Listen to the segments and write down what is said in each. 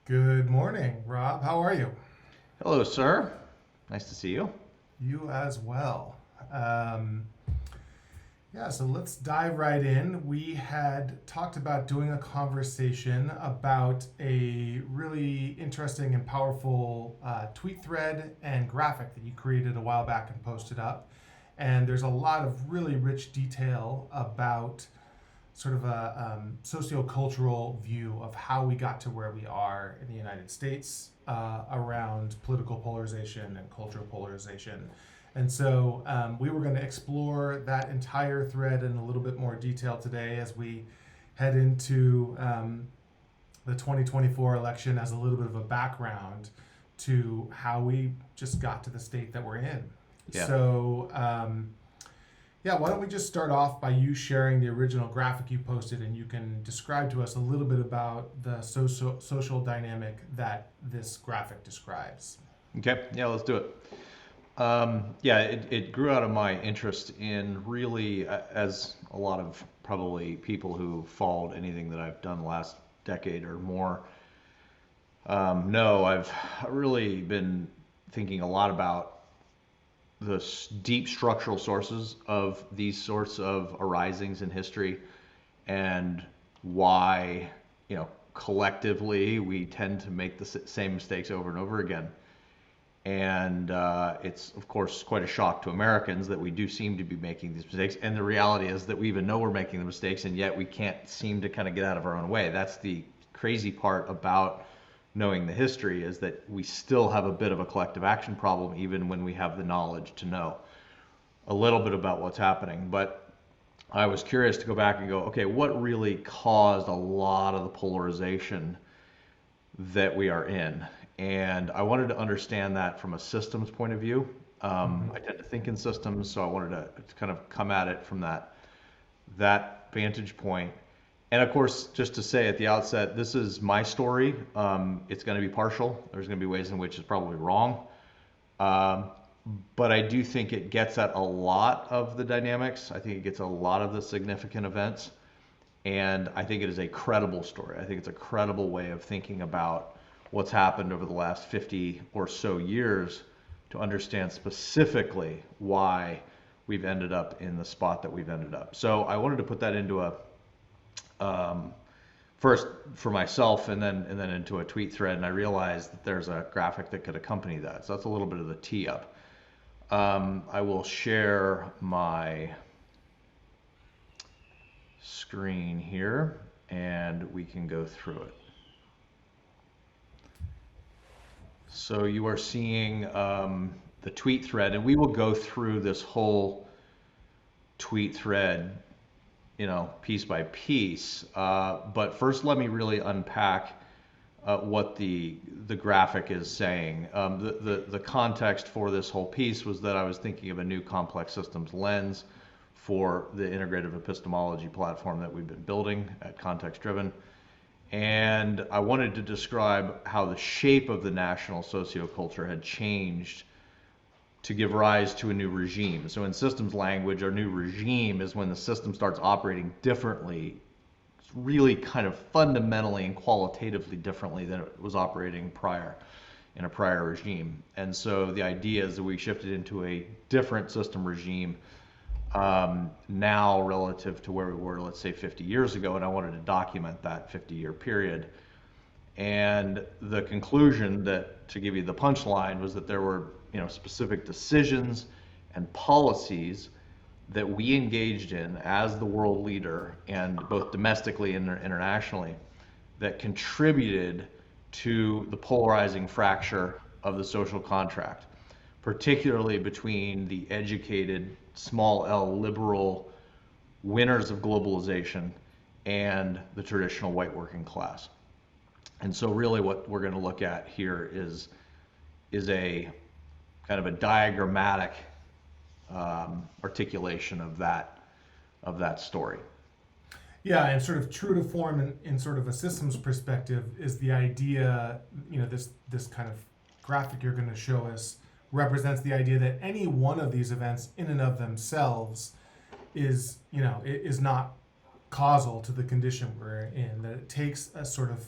Good morning, Rob. How are you? Hello, sir. Nice to see you. You as well. Um, so let's dive right in. We had talked about doing a conversation about a really interesting and powerful tweet thread and graphic that you created a while back and posted up. And there's a lot of really rich detail about sort of a sociocultural view of how we got to where we are in the United States around political polarization and cultural polarization. And so we were going to explore that entire thread in a little bit more detail today as we head into the 2024 election as a little bit of a background to how we just got to the state that we're in. Yeah. Why don't we just start off by you sharing the original graphic you posted, and you can describe to us a little bit about the social dynamic that this graphic describes. Okay. Yeah, let's do it. It grew out of my interest in really, as a lot of probably people who followed anything that I've done the last decade or more know, I've really been thinking a lot about the deep structural sources of these sorts of arisings in history and why, collectively we tend to make the same mistakes over and over again. And it's, of course, quite a shock to Americans that we do seem to be making these mistakes. And the reality is that we even know we're making the mistakes, and yet we can't seem to kind of get out of our own way. That's the crazy part about knowing the history, is that we still have a bit of a collective action problem, even when we have the knowledge to know a little bit about what's happening. But I was curious to go back and go, okay, what really caused a lot of the polarization that we are in? And I wanted to understand that from a systems point of view. I tend to think in systems, so I wanted to kind of come at it from that vantage point. And of course, just to say at the outset, this is my story. It's going to be partial. There's going to be ways in which it's probably wrong. Um, but I do think it gets at a lot of the dynamics. I think it gets a lot of the significant events. And I think it is a credible story. I think it's a credible way of thinking about what's happened over the last 50 or so years to understand specifically why we've ended up in the spot that we've ended up. So I wanted to put that into first for myself and then into a tweet thread, and I realized that there's a graphic that could accompany that. So that's a little bit of the tee up. I will share my screen here and we can go through it. So you are seeing the tweet thread, and we will go through this whole tweet thread, piece by piece. But first, let me really unpack what the graphic is saying. The context for this whole piece was that I was thinking of a new complex systems lens for the integrative epistemology platform that we've been building at Context Driven. And I wanted to describe how the shape of the national socioculture had changed to give rise to a new regime. So in systems language, our new regime is when the system starts operating differently, really kind of fundamentally and qualitatively differently than it was operating in a prior regime. And so the idea is that we shifted into a different system regime now relative to where we were, let's say 50 years ago, and I wanted to document that 50-year period. And the conclusion, that to give you the punchline, was that there were specific decisions and policies that we engaged in as the world leader, and both domestically and internationally, that contributed to the polarizing fracture of the social contract, particularly between the educated, small L liberal winners of globalization and the traditional white working class. And so really what we're going to look at here is a kind of a diagrammatic articulation of that story. Yeah, and sort of true to form in sort of a systems perspective is the idea, this kind of graphic you're going to show us represents the idea that any one of these events in and of themselves is not causal to the condition we're in, that it takes a sort of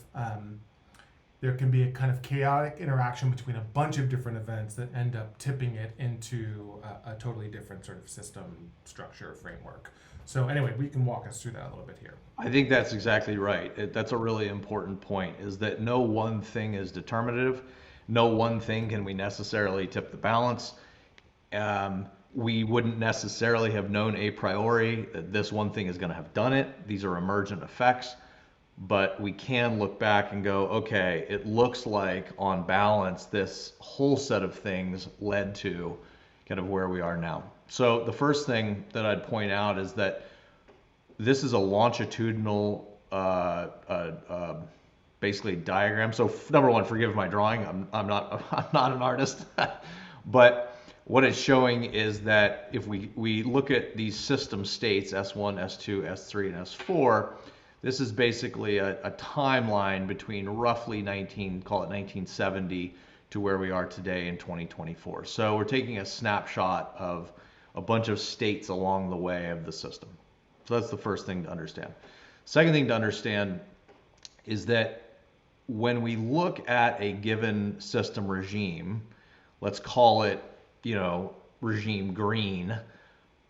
there can be a kind of chaotic interaction between a bunch of different events that end up tipping it into a totally different sort of system structure framework. So anyway, we can walk us through that a little bit here. I think that's exactly right. That's a really important point, is that no one thing is determinative. No one thing can we necessarily tip the balance. We wouldn't necessarily have known a priori that this one thing is going to have done it. These are emergent effects. But we can look back and go, okay, it looks like on balance, this whole set of things led to kind of where we are now. So the first thing that I'd point out is that this is a longitudinal, basically diagram. So number one, forgive my drawing. I'm not an artist, but what it's showing is that if we look at these system states, S1, S2, S3, and S4, this is basically a timeline between roughly 1970 to where we are today in 2024. So we're taking a snapshot of a bunch of states along the way of the system. So that's the first thing to understand. Second thing to understand is that when we look at a given system regime, let's call it, regime green,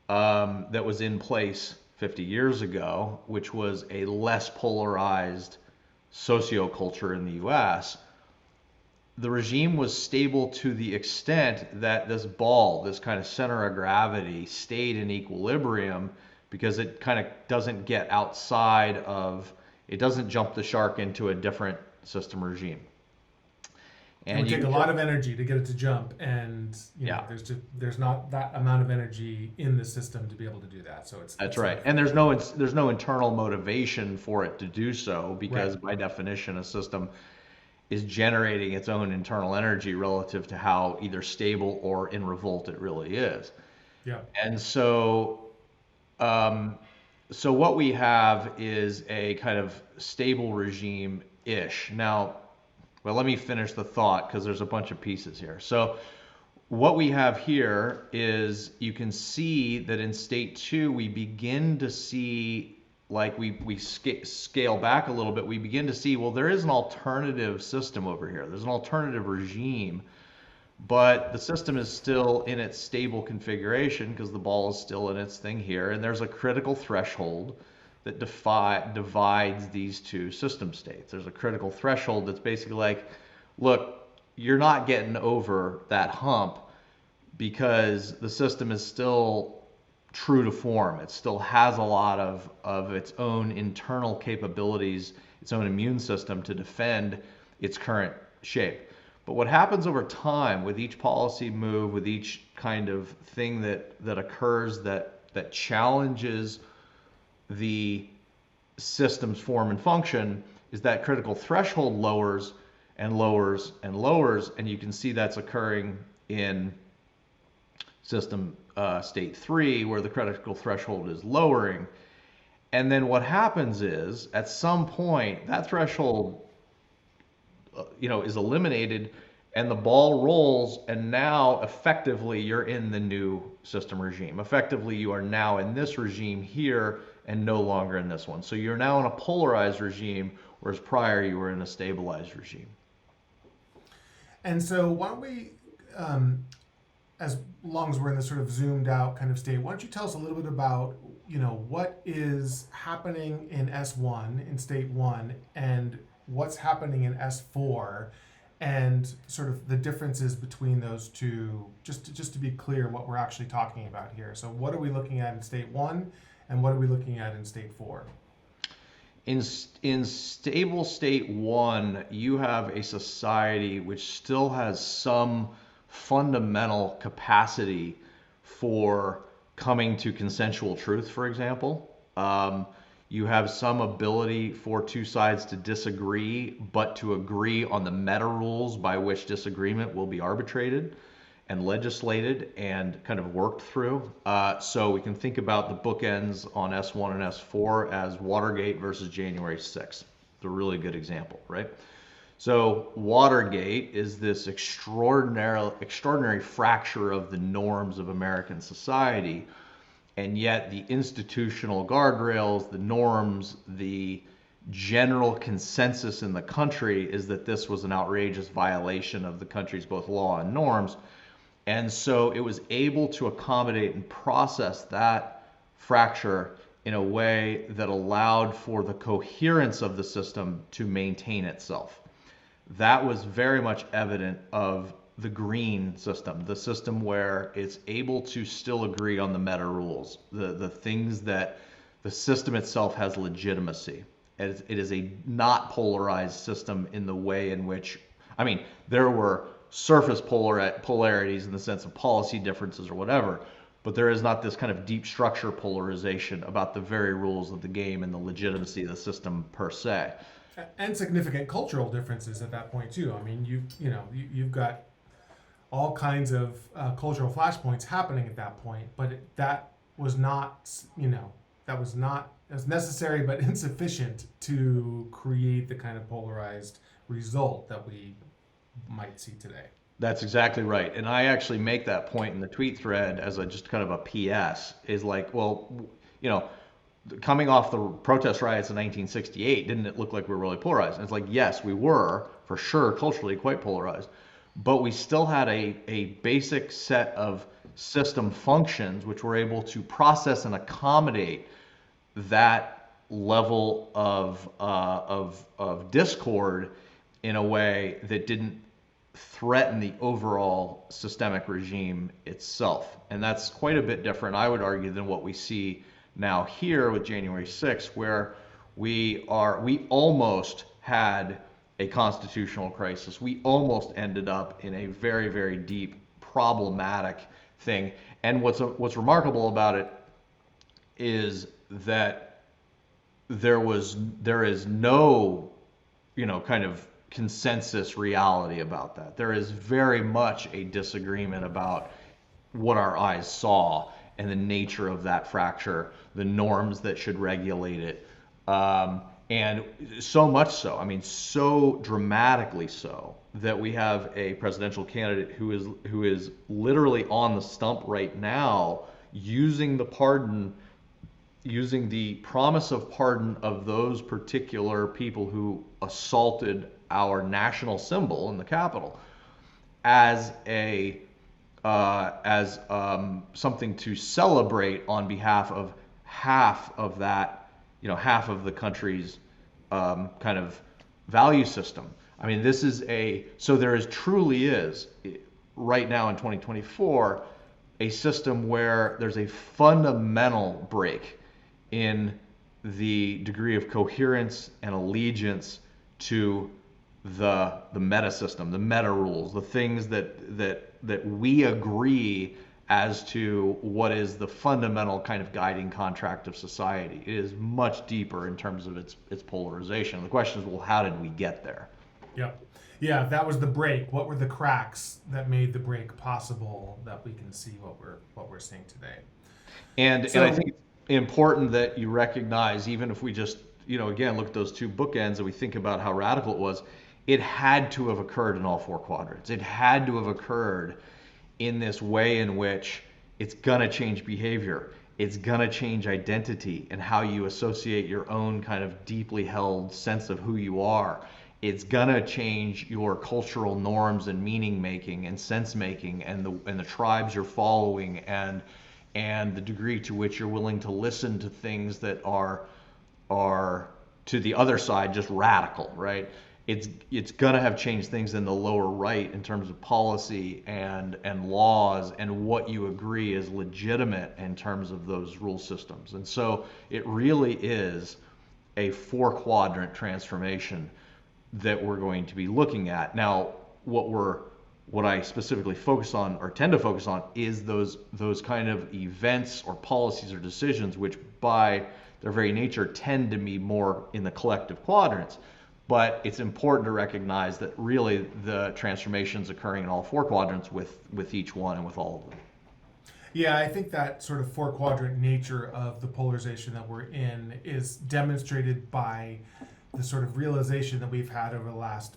that was in place 50 years ago, which was a less polarized socioculture in the US, the regime was stable to the extent that this ball, this kind of center of gravity, stayed in equilibrium because it kind of doesn't get outside of, it doesn't jump the shark into a different system regime. And it would take a lot of energy to get it to jump, and there's not that amount of energy in the system to be able to do that. So that's right. And there's no internal motivation for it to do so, because by definition a system is generating its own internal energy relative to how either stable or in revolt it really is. Yeah. And so what we have is a kind of stable regime-ish. Now, well, let me finish the thought because there's a bunch of pieces here. So what we have here is, you can see that in state 2, we begin to see, like we scale back a little bit, we begin to see, well, there is an alternative system over here. There's an alternative regime, but the system is still in its stable configuration because the ball is still in its thing here. And there's a critical threshold that divides these two system states. There's a critical threshold that's basically like, look, you're not getting over that hump because the system is still true to form. It still has a lot of its own internal capabilities, its own immune system to defend its current shape. But what happens over time with each policy move, with each kind of thing that occurs that challenges the system's form and function, is that critical threshold lowers and lowers and lowers, and you can see that's occurring in system state 3, where the critical threshold is lowering. And then what happens is, at some point, that threshold is eliminated and the ball rolls, and now effectively you're in the new system regime. Effectively, you are now in this regime here and no longer in this one. So you're now in a polarized regime, whereas prior you were in a stabilized regime. And so why don't we, as long as we're in this sort of zoomed out kind of state, why don't you tell us a little bit about, what is happening in S1, in state 1, and what's happening in S4, and sort of the differences between those two, just to be clear what we're actually talking about here. So what are we looking at in state 1, and what are we looking at in state 4? In stable state 1, you have a society which still has some fundamental capacity for coming to consensual truth, for example. You have some ability for two sides to disagree, but to agree on the meta rules by which disagreement will be arbitrated and legislated and kind of worked through. So we can think about the bookends on S1 and S4 as Watergate versus January 6th. It's a really good example, right? So Watergate is this extraordinary fracture of the norms of American society, and yet the institutional guardrails, the norms, the general consensus in the country is that this was an outrageous violation of the country's both law and norms. And so it was able to accommodate and process that fracture in a way that allowed for the coherence of the system to maintain itself. That was very much evident of the green system, the system where it's able to still agree on the meta rules, the things that the system itself has legitimacy. It is a not polarized system in the way in which, I mean, there were surface polarities in the sense of policy differences or whatever, but there is not this kind of deep structure polarization about the very rules of the game and the legitimacy of the system per se. And significant cultural differences at that point too. I mean, you've got all kinds of cultural flashpoints happening at that point, but that was not, that was not as necessary but insufficient to create the kind of polarized result that we might see today. That's exactly right. And I actually make that point in the tweet thread as a just kind of a PS, is like, well, coming off the protest riots in 1968, didn't it look like we were really polarized? And it's like, yes, we were, for sure, culturally quite polarized. But we still had a basic set of system functions which were able to process and accommodate that level of discord in a way that didn't threaten the overall systemic regime itself. And that's quite a bit different, I would argue, than what we see now here with January 6th, where we almost had a constitutional crisis. We almost ended up in a very, very deep, problematic thing. And what's remarkable about it is that there is no, kind of consensus reality about that. There is very much a disagreement about what our eyes saw and the nature of that fracture, the norms that should regulate it. And so much so, I mean, so dramatically so, that we have a presidential candidate who is literally on the stump right now, using the promise of pardon of those particular people who assaulted our national symbol in the Capitol as something to celebrate on behalf of half of that, half of the country's kind of value system. I mean, so there truly is, right now in 2024, a system where there's a fundamental break in the degree of coherence and allegiance to the meta system, the meta rules, the things that we agree as to what is the fundamental kind of guiding contract of society. It is much deeper in terms of its polarization. The question is, well, how did we get there? Yep. Yeah, that was the break. What were the cracks that made the break possible that we can see what we're seeing today? And I think it's important that you recognize, even if we just, again, look at those two bookends and we think about how radical it was, it had to have occurred in all four quadrants. It had to have occurred in this way in which it's gonna change behavior. It's gonna change identity and how you associate your own kind of deeply held sense of who you are. It's gonna change your cultural norms and meaning making and sense making and the tribes you're following and the degree to which you're willing to listen to things that are to the other side just radical, right? It's gonna have changed things in the lower right in terms of policy and laws and what you agree is legitimate in terms of those rule systems. And so it really is a four quadrant transformation that we're going to be looking at. Now, what I specifically focus on or tend to focus on is those kind of events or policies or decisions which by their very nature tend to be more in the collective quadrants. But it's important to recognize that really the transformation's occurring in all four quadrants with each one and with all of them. Yeah, I think that sort of four quadrant nature of the polarization that we're in is demonstrated by the sort of realization that we've had over the last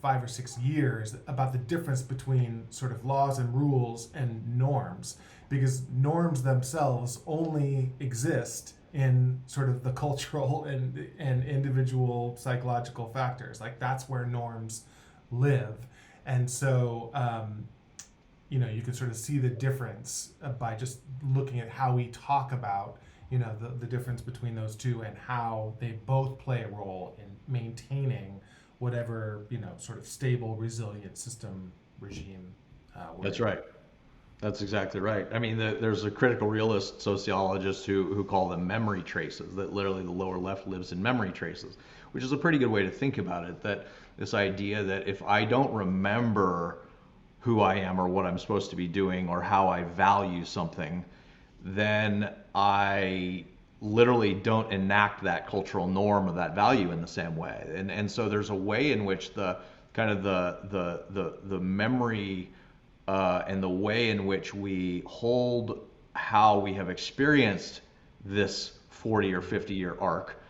5 or 6 years about the difference between sort of laws and rules and norms, because norms themselves only exist in sort of the cultural and individual psychological factors. Like that's where norms live. And so, you can sort of see the difference by just looking at how we talk about, the difference between those two and how they both play a role in maintaining whatever, sort of stable, resilient system regime. That's right. That's exactly right. I mean, there's a critical realist sociologist who call them memory traces, that literally the lower left lives in memory traces, which is a pretty good way to think about it. That this idea that if I don't remember who I am or what I'm supposed to be doing or how I value something, then I literally don't enact that cultural norm or that value in the same way. And so there's a way in which the kind of the memory and the way in which we hold how we have experienced this 40 or 50-year arc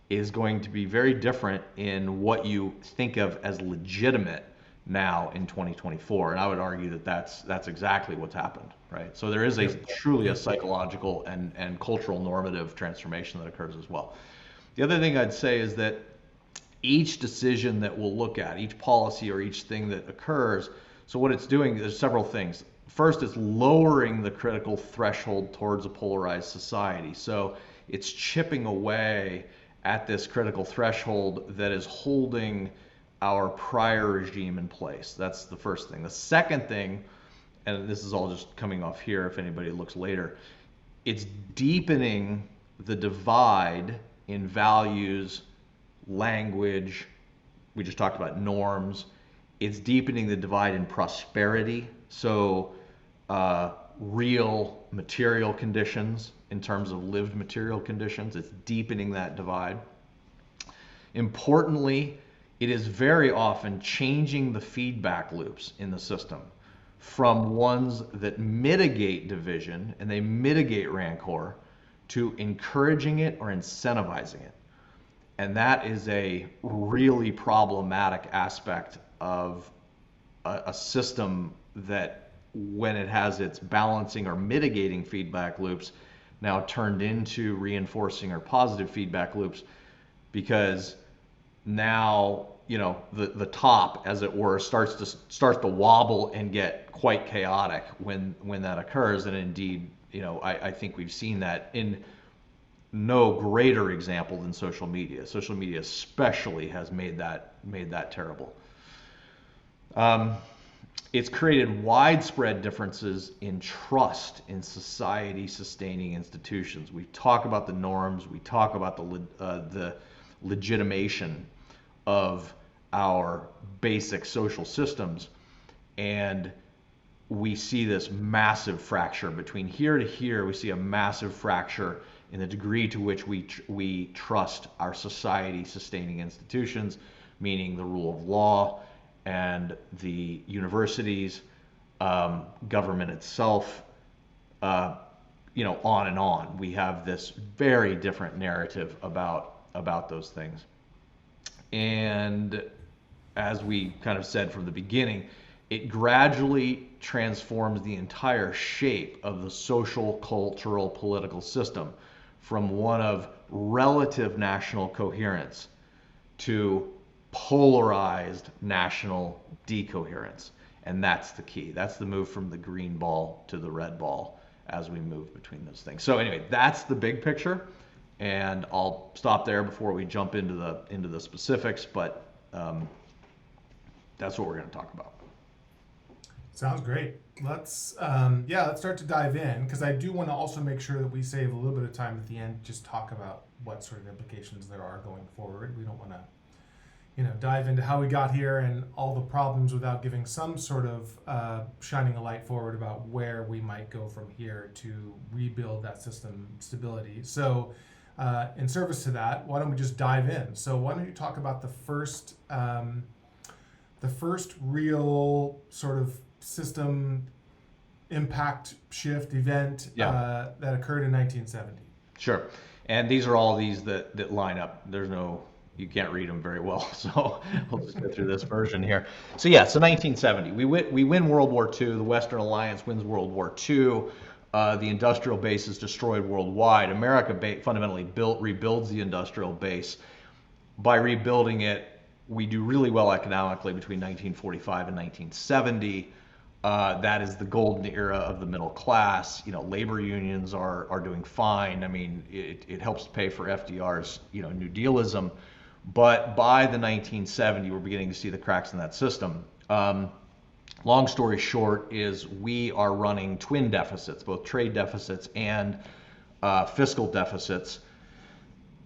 is going to be very different in what you think of as legitimate now in 2024. And I would argue that that's exactly what's happened, right? So there is truly a psychological and cultural normative transformation that occurs as well. The other thing I'd say is that each decision that we'll look at, each policy or each thing that occurs, so what it's doing, there's several things. First, it's lowering the critical threshold towards a polarized society. So it's chipping away at this critical threshold that is holding our prior regime in place. That's the first thing. The second thing, and this is all just coming off here if anybody looks later, it's deepening the divide in values, language, we just talked about norms. It's deepening the divide in prosperity. So real material conditions in terms of lived material conditions, it's deepening that divide. Importantly, it is very often changing the feedback loops in the system from ones that mitigate division and they mitigate rancor to encouraging it or incentivizing it. And that is a really problematic aspect of a system that, when it has its balancing or mitigating feedback loops, now turned into reinforcing or positive feedback loops, because now the top, as it were, starts to wobble and get quite chaotic when that occurs. And indeed, I think we've seen that in no greater example than social media. Social media especially has made that terrible. It's created widespread differences in trust in society-sustaining institutions. We talk about the norms. We talk about the legitimation of our basic social systems, and we see this massive fracture between here to here. We see a massive fracture in the degree to which we trust our society-sustaining institutions, meaning the rule of law and the universities, government itself, on and on. We have this very different narrative about those things. And as we kind of said from the beginning, it gradually transforms the entire shape of the social, cultural, political system from one of relative national coherence to polarized national decoherence. And that's the key. That's the move from the green ball to the red ball as we move between those things. So anyway, that's the big picture. And I'll stop there before we jump into the specifics, but that's what we're going to talk about. Sounds great. Let's start to dive in, because I do want to also make sure that we save a little bit of time at the end, just talk about what sort of implications there are going forward. We don't want to, dive into how we got here and all the problems without giving some sort of shining a light forward about where we might go from here to rebuild that system stability. So in service to that, why don't we just dive in? So why don't you talk about the first real sort of system impact shift event that occurred in 1970? Sure. And these are all these that line up. You can't read them very well, so we'll just go through this version here. So 1970, we win World War II. The Western Alliance wins World War II. the industrial base is destroyed worldwide. America fundamentally rebuilds the industrial base. By rebuilding it, we do really well economically between 1945 and 1970. That is the golden era of the middle class. Labor unions are doing fine. I mean, it helps pay for FDR's New Dealism. But by the 1970s, we're beginning to see the cracks in that system. Long story short is we are running twin deficits, both trade deficits and fiscal deficits,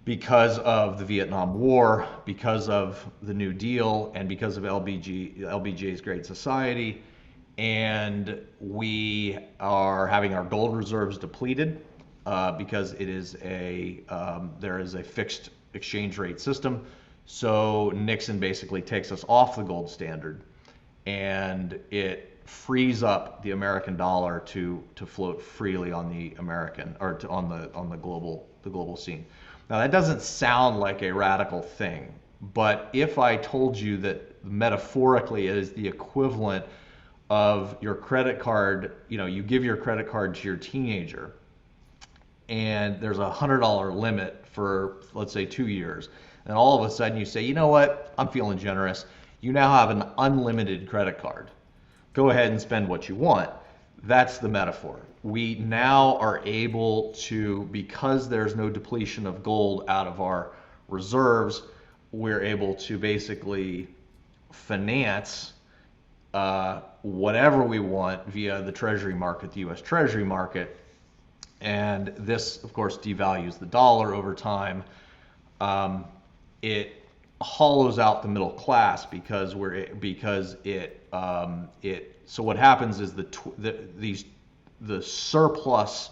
because of the Vietnam War, because of the New Deal, and because of LBJ's Great Society. And we are having our gold reserves depleted because there is a fixed exchange rate system. So Nixon basically takes us off the gold standard, and it frees up the American dollar to float freely on the on the global scene. Now, that doesn't sound like a radical thing, but if I told you that metaphorically it is the equivalent of your credit card, you give your credit card to your teenager, and there's a $100 limit for, let's say, 2 years, and all of a sudden you say, you know what, I'm feeling generous. You now have an unlimited credit card. Go ahead and spend what you want. That's the metaphor. We now are able to, because there's no depletion of gold out of our reserves, we're able to basically finance whatever we want via the Treasury market, the U.S. Treasury market. And this, of course, devalues the dollar over time. It hollows out the middle class because so what happens is the surplus,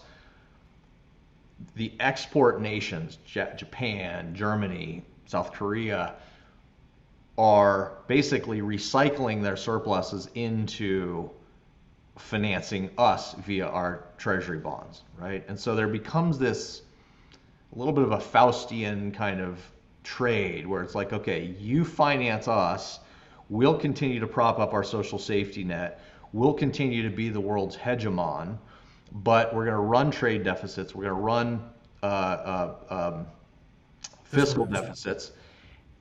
the export nations, Japan, Germany, South Korea, are basically recycling their surpluses into financing us via our treasury bonds, right? And so there becomes this a little bit of a Faustian kind of trade where it's like, okay, you finance us, we'll continue to prop up our social safety net, we'll continue to be the world's hegemon, but we're going to run trade deficits, we're going to run fiscal deficits,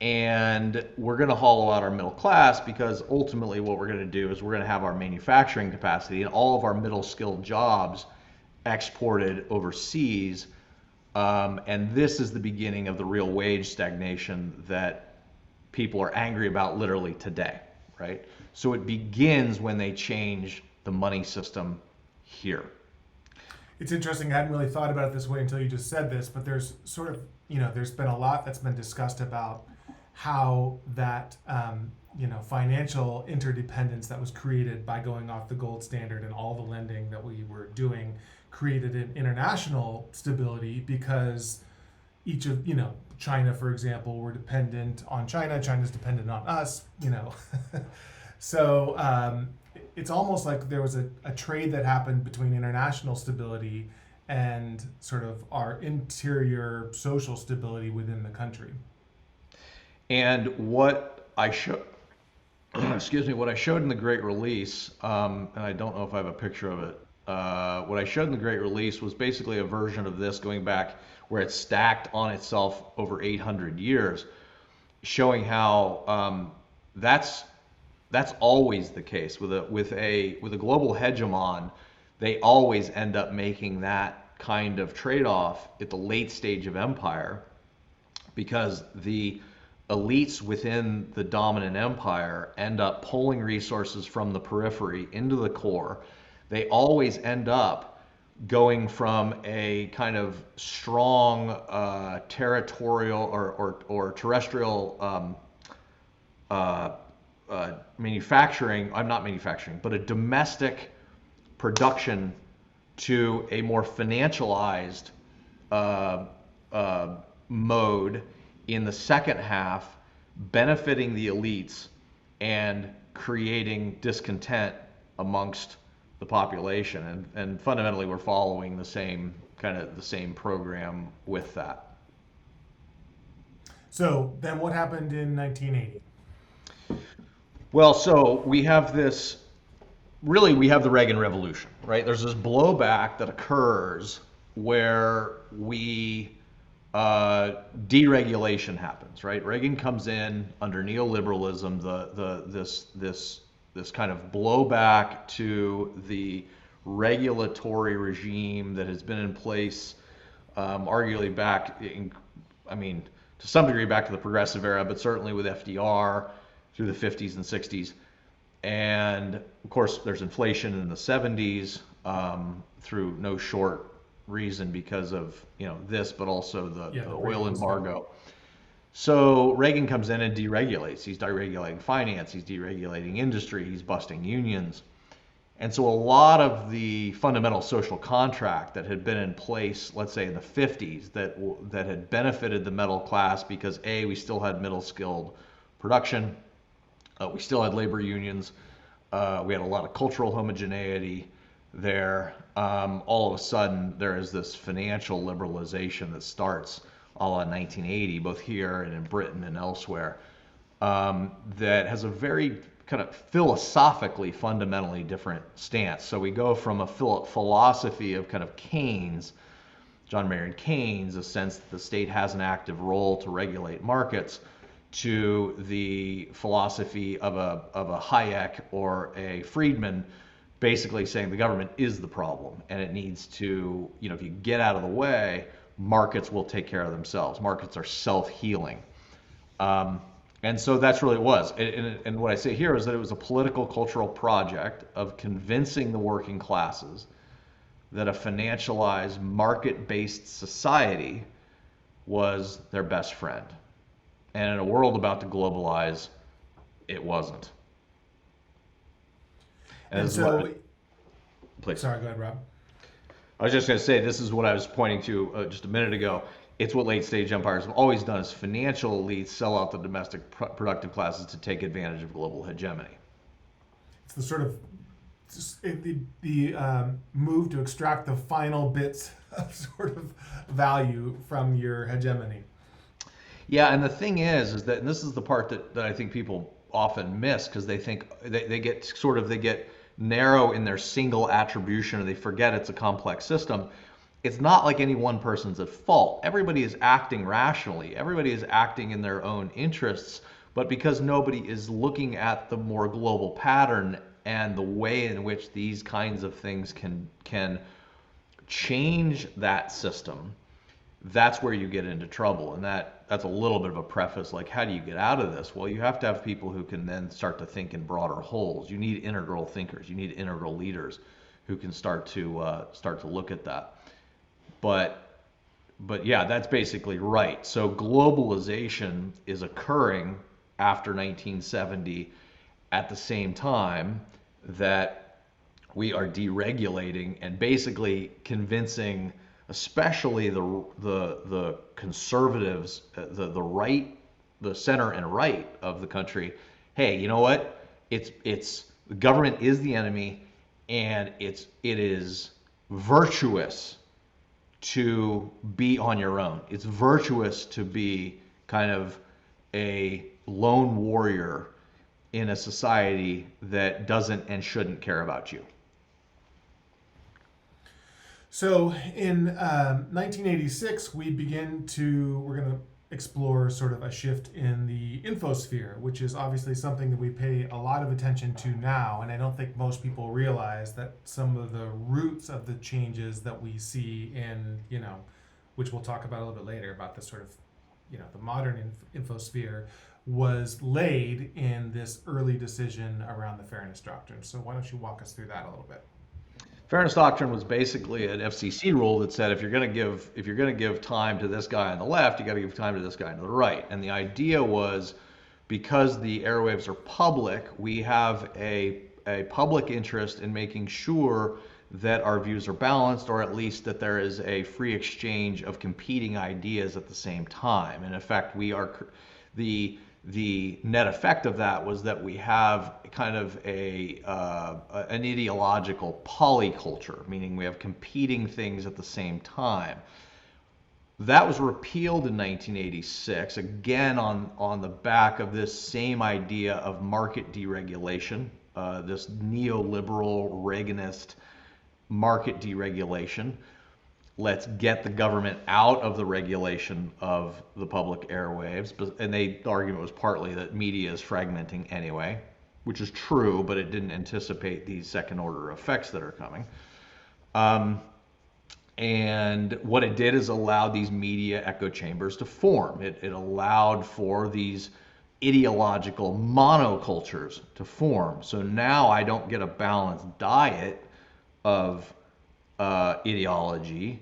and we're going to hollow out our middle class, because ultimately what we're going to do is we're going to have our manufacturing capacity and all of our middle skilled jobs exported overseas. And this is the beginning of the real wage stagnation that people are angry about literally today, right? So it begins when they change the money system here. It's interesting. I hadn't really thought about it this way until you just said this, but there's sort of, there's been a lot that's been discussed about how that, financial interdependence that was created by going off the gold standard and all the lending that we were doing created an international stability, because each of, China, for example, we're dependent on China, China's dependent on us, So it's almost like there was a trade that happened between international stability and sort of our interior social stability within the country. And what I showed, what I showed in the Great Release, and I don't know if I have a picture of it. What I showed in the Great Release was basically a version of this going back where it's stacked on itself over 800 years, showing how that's always the case with a global hegemon. They always end up making that kind of trade-off at the late stage of empire, because the elites within the dominant empire end up pulling resources from the periphery into the core. They always end up going from a kind of strong territorial or terrestrial manufacturing, I'm not manufacturing, but a domestic production to a more financialized mode in the second half, benefiting the elites and creating discontent amongst the population. And fundamentally, we're following the same program with that. So then what happened in 1980? Well, so we have this really we have the Reagan Revolution, right? There's this blowback that occurs where deregulation happens, right? Reagan comes in under neoliberalism, this kind of blowback to the regulatory regime that has been in place, arguably to some degree back to the progressive era, but certainly with FDR through the 50s and 60s. And of course, there's inflation in the 70s through no short reason because of this, but also the oil embargo. So Reagan comes in and deregulates. He's deregulating finance. He's deregulating industry. He's busting unions. And so a lot of the fundamental social contract that had been in place, let's say in the 50s, that had benefited the middle class because we still had middle skilled production, we still had labor unions, we had a lot of cultural homogeneity there. All of a sudden, there is this financial liberalization that starts a la 1980, both here and in Britain and elsewhere, that has a very kind of philosophically fundamentally different stance. So we go from a philosophy of kind of Keynes, John Maynard Keynes, a sense that the state has an active role to regulate markets, to the philosophy of a Hayek or a Friedman, basically saying the government is the problem and it needs to, if you get out of the way, markets will take care of themselves. Markets are self-healing. And so that's really what it was. And what I say here is that it was a political cultural project of convincing the working classes that a financialized market-based society was their best friend. And in a world about to globalize, it wasn't. And so, please. Sorry, go ahead, Rob. I was just going to say, this is what I was pointing to just a minute ago. It's what late stage empires have always done: is financial elites sell out the domestic productive classes to take advantage of global hegemony. It's the sort of the move to extract the final bits of sort of value from your hegemony. Yeah, and the thing is that, and this is the part that I think people often miss, because they think they get narrow in their single attribution, or they forget it's a complex system. It's not like any one person's at fault. Everybody is acting rationally. Everybody is acting in their own interests, but because nobody is looking at the more global pattern and the way in which these kinds of things can change that system, that's where you get into trouble. And that's a little bit of a preface, like, how do you get out of this? Well, you have to have people who can then start to think in broader wholes. You need integral thinkers. You need integral leaders who can start to look at that. But yeah, that's basically right. So globalization is occurring after 1970 at the same time that we are deregulating and basically convincing, especially the conservatives, the right, the center and right of the country, hey, you know what? It's the government is the enemy, and it is virtuous to be on your own. It's virtuous to be kind of a lone warrior in a society that doesn't and shouldn't care about you. So in 1986, we're going to explore sort of a shift in the infosphere, which is obviously something that we pay a lot of attention to now. And I don't think most people realize that some of the roots of the changes that we see in, which we'll talk about a little bit later, about the sort of, the modern infosphere, was laid in this early decision around the fairness doctrine. So why don't you walk us through that a little bit? Fairness doctrine was basically an FCC rule that said if you're going to give time to this guy on the left, you got to give time to this guy on the right. And the idea was, because the airwaves are public, we have a public interest in making sure that our views are balanced, or at least that there is a free exchange of competing ideas at the same time. In effect, the net effect of that was that we have kind of an ideological polyculture, meaning we have competing things at the same time. That was repealed in 1986, again on the back of this same idea of market deregulation. this neoliberal Reaganist market deregulation. Let's get the government out of the regulation of the public airwaves. And the argument was partly that media is fragmenting anyway, which is true, but it didn't anticipate these second order effects that are coming. And what it did is allow these media echo chambers to form. It allowed for these ideological monocultures to form. So now I don't get a balanced diet of ideology.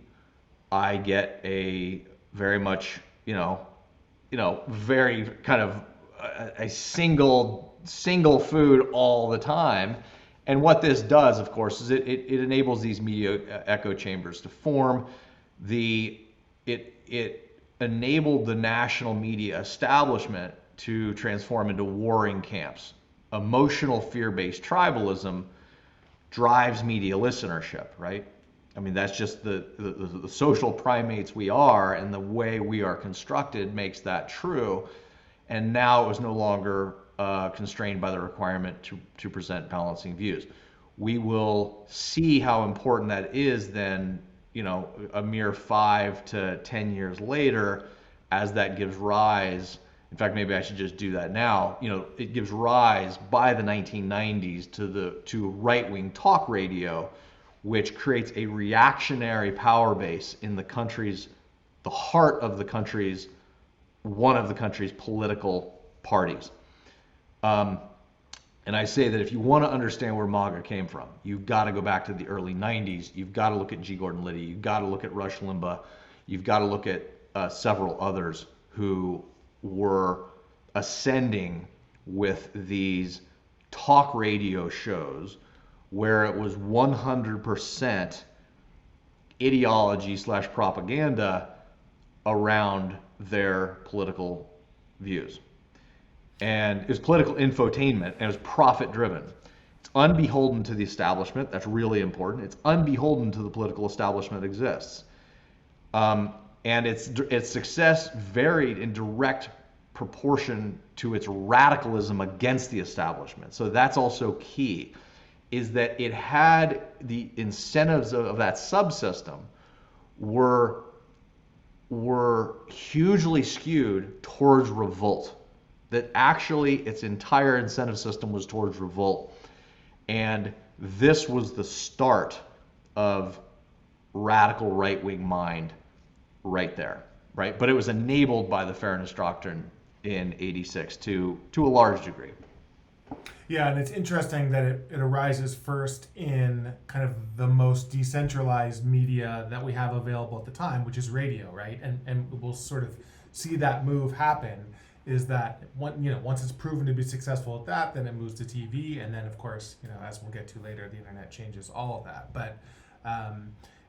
I get a very much, very kind of a single food all the time. And what this does, of course, is it enables these media echo chambers to form. It enabled the national media establishment to transform into warring camps. Emotional fear-based tribalism drives media listenership, right? I mean, that's just the social primates we are, and the way we are constructed makes that true. And now it was no longer constrained by the requirement to present balancing views. We will see how important that is then, a mere 5 to 10 years later, as that gives rise. In fact, maybe I should just do that now. It gives rise by the 1990s to right-wing talk radio, which creates a reactionary power base in the heart of the country's, one of the country's political parties. And I say that if you want to understand where MAGA came from, you've got to go back to the early 90s. You've got to look at G. Gordon Liddy. You've got to look at Rush Limbaugh. You've got to look at several others who were ascending with these talk radio shows where it was 100% ideology / propaganda around their political views. And it was political infotainment, and it was profit driven. It's unbeholden to the establishment. That's really important. It's unbeholden to the political establishment that exists. And its success varied in direct proportion to its radicalism against the establishment. So that's also key, is that it had the incentives of that subsystem were hugely skewed towards revolt. That actually its entire incentive system was towards revolt. And this was the start of radical right-wing mind right there, right? But it was enabled by the Fairness Doctrine in '86 to a large degree. Yeah, and it's interesting that it arises first in kind of the most decentralized media that we have available at the time, which is radio, right? And we'll sort of see that move happen, is that once it's proven to be successful at that, then it moves to TV, and then of course, as we'll get to later, the internet changes all of that. But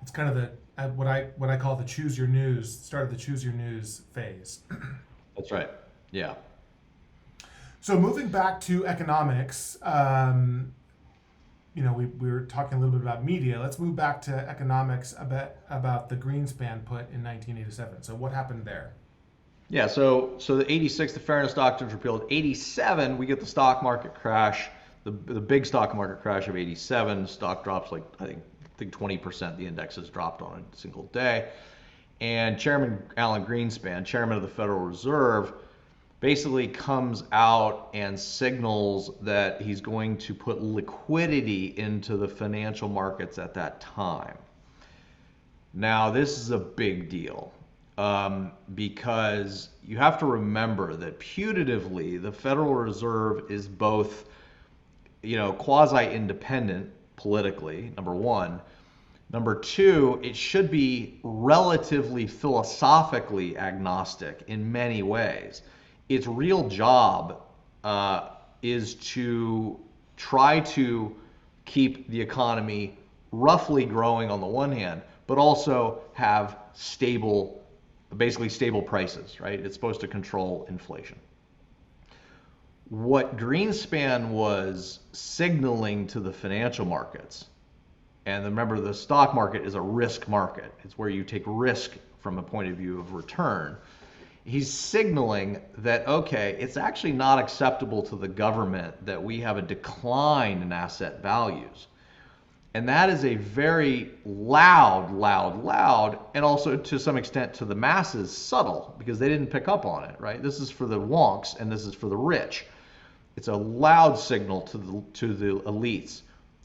it's kind of the what I call the choose your news, start of the choose your news phase. That's right. Yeah. So moving back to economics, we were talking a little bit about media. Let's move back to economics about the Greenspan put in 1987. So what happened there? Yeah, so the '86, the Fairness Doctrine was repealed. '87, we get the stock market crash, the big stock market crash of '87. Stock drops like I think 20%. The index has dropped on a single day, and Chairman Alan Greenspan, Chairman of the Federal Reserve, basically comes out and signals that he's going to put liquidity into the financial markets at that time. Now, this is a big deal. Because you have to remember that putatively the Federal Reserve is both, quasi-independent politically, number one. Number two, it should be relatively philosophically agnostic in many ways. Its real job is to try to keep the economy roughly growing on the one hand, but also have basically stable prices, right? It's supposed to control inflation. What Greenspan was signaling to the financial markets, and remember the stock market is a risk market. It's where you take risk from a point of view of return, He's signaling that, okay, it's actually not acceptable to the government that we have a decline in asset values. And that is a very loud, and also to some extent to the masses, subtle, because they didn't pick up on it, right? This is for the wonks and this is for the rich. It's a loud signal to the elites.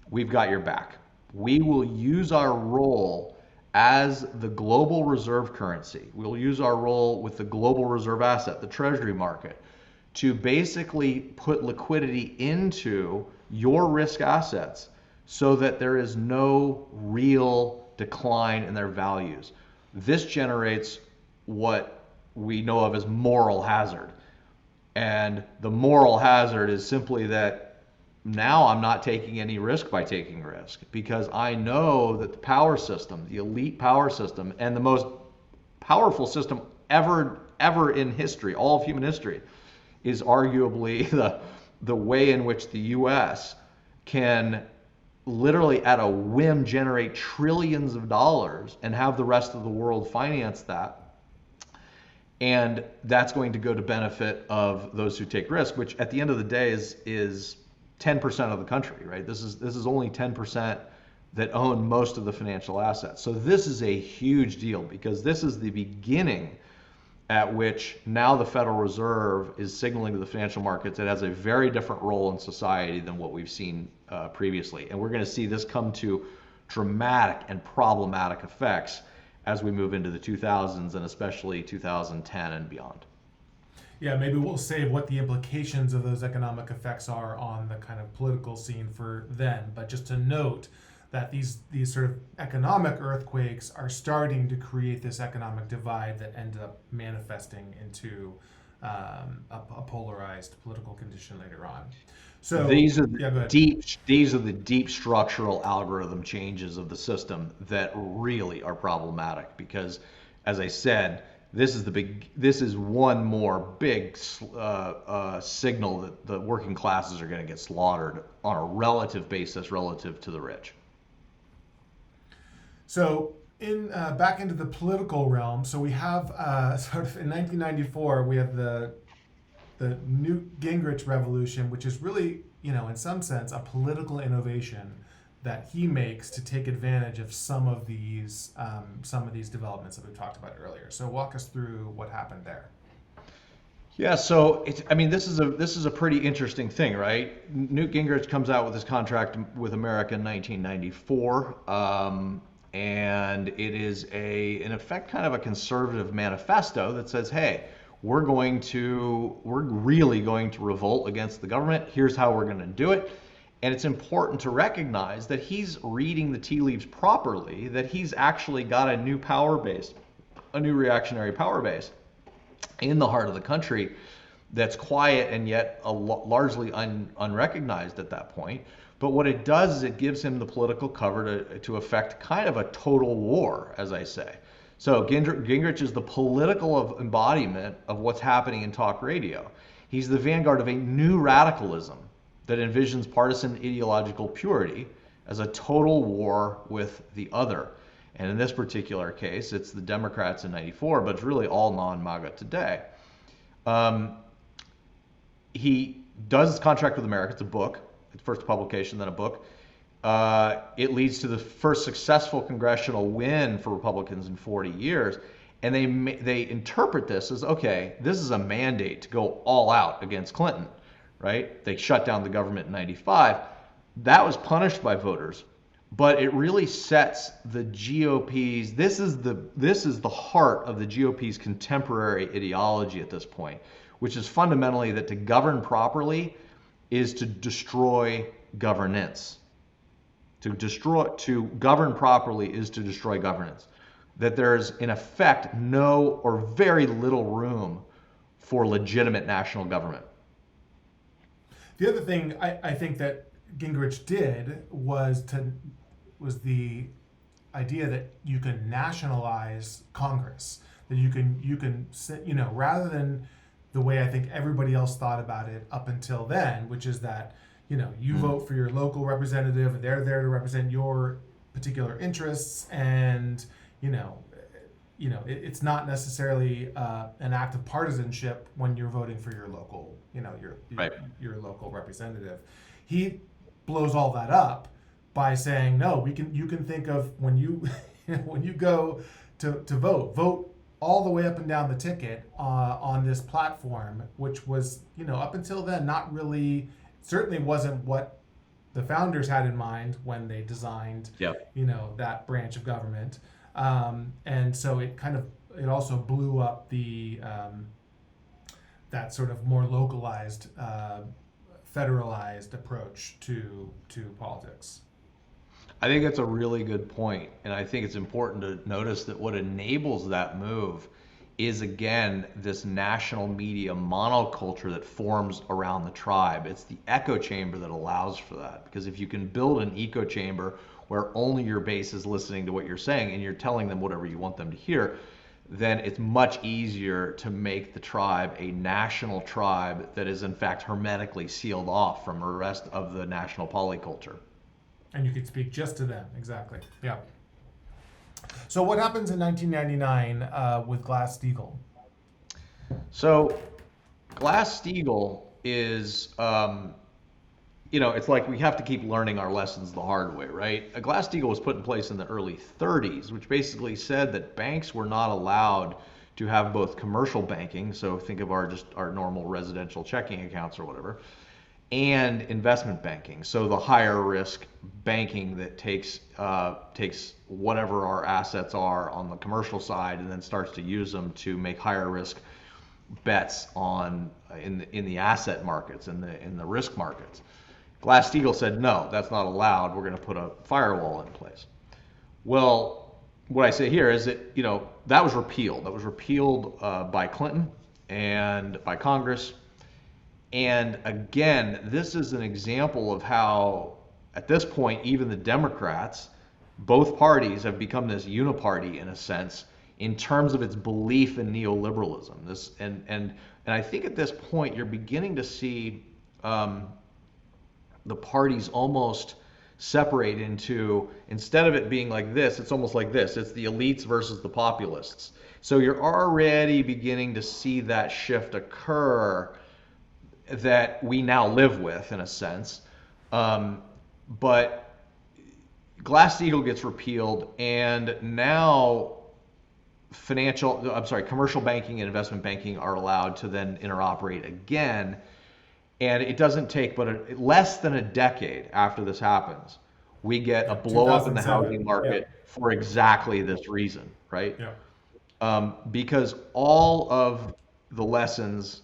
We've got your back. We will use our role as the global reserve currency. We'll use our role with the global reserve asset, the treasury market, to basically put liquidity into your risk assets so that there is no real decline in their values. This generates what we know of as moral hazard. And the moral hazard is simply that now I'm not taking any risk by taking risk, because I know that the power system, the elite power system, and the most powerful system ever in history, all of human history, is arguably the way in which the US can literally at a whim generate trillions of dollars and have the rest of the world finance that. And that's going to go to benefit of those who take risk, which at the end of the day is 10% of the country, right? This is only 10% that own most of the financial assets. So this is a huge deal, because this is the beginning at which now the Federal Reserve is signaling to the financial markets it has a very different role in society than what we've seen previously. And we're going to see this come to dramatic and problematic effects as we move into the 2000s and especially 2010 and beyond. Yeah, maybe we'll save what the implications of those economic effects are on the kind of political scene for then. But just to note that these sort of economic earthquakes are starting to create this economic divide that ended up manifesting into a polarized political condition later on. So these are the deep structural algorithm changes of the system that really are problematic, because, as I said, this is one more big signal that the working classes are going to get slaughtered on a relative basis relative to the rich. So back into the political realm, so we have sort of in 1994 we have the Newt Gingrich revolution, which is really, in some sense, a political innovation that he makes to take advantage of some of these developments that we've talked about earlier. So walk us through what happened there. Yeah, so this is a pretty interesting thing, right? Newt Gingrich comes out with his contract with America in 1994, and it is in effect kind of a conservative manifesto that says, hey, we're really going to revolt against the government. Here's how we're going to do it. And it's important to recognize that he's reading the tea leaves properly, that he's actually got a new power base, a new reactionary power base in the heart of the country that's quiet and yet largely unrecognized at that point. But what it does is it gives him the political cover to effect kind of a total war, as I say. So Gingrich is the political embodiment of what's happening in talk radio. He's the vanguard of a new radicalism that envisions partisan ideological purity as a total war with the other. And in this particular case, it's the Democrats in 94, but it's really all non-MAGA today. He does his contract with America. It's a book. It's first publication, then a book. It leads to the first successful congressional win for Republicans in 40 years. And they interpret this as, okay, this is a mandate to go all out against Clinton. Right? They shut down the government in 95. That was punished by voters, but it really sets the GOP's, this is the heart of the GOP's contemporary ideology at this point, which is fundamentally that to govern properly is to destroy governance. To govern properly is to destroy governance. That there's in effect no or very little room for legitimate national government. The other thing I think that Gingrich did was the idea that you can nationalize Congress, that you can rather than the way I think everybody else thought about it up until then, which is that you vote for your local representative and they're there to represent your particular interests, and it's not necessarily an act of partisanship when you're voting for your local, Right. your local representative. He blows all that up by saying, no, you can think of when you when you go to vote all the way up and down the ticket on this platform, which was, up until then not really, certainly wasn't what the founders had in mind when they designed, Yeah. that branch of government. And so it also blew up that sort of more localized, federalized approach to politics. I think that's a really good point, and I think it's important to notice that what enables that move is, again, this national media monoculture that forms around the tribe. It's the echo chamber that allows for that, because if you can build an echo chamber where only your base is listening to what you're saying and you're telling them whatever you want them to hear, then it's much easier to make the tribe a national tribe that is in fact hermetically sealed off from the rest of the national polyculture. And you could speak just to them, exactly. Yeah. So what happens in 1999 with Glass-Steagall? So Glass-Steagall is, it's like we have to keep learning our lessons the hard way, right? A Glass-Steagall was put in place in the early 30s, which basically said that banks were not allowed to have both commercial banking, so think of our normal residential checking accounts or whatever, and investment banking, so the higher risk banking that takes whatever our assets are on the commercial side and then starts to use them to make higher risk bets in the asset markets, in the risk markets. Glass-Steagall said, no, that's not allowed. We're going to put a firewall in place. Well, what I say here is that that was repealed. That was repealed by Clinton and by Congress. And again, this is an example of how, at this point, even the Democrats, both parties have become this uniparty in a sense, in terms of its belief in neoliberalism. And I think at this point you're beginning to see the parties almost separate into, instead of it being like this, it's almost like this. It's the elites versus the populists. So you're already beginning to see that shift occur that we now live with, in a sense. But Glass-Steagall gets repealed, and now commercial banking and investment banking are allowed to then interoperate again. And it doesn't take but less than a decade after this happens, we get a blow up in the housing market for exactly this reason, right? Yeah. Because all of the lessons,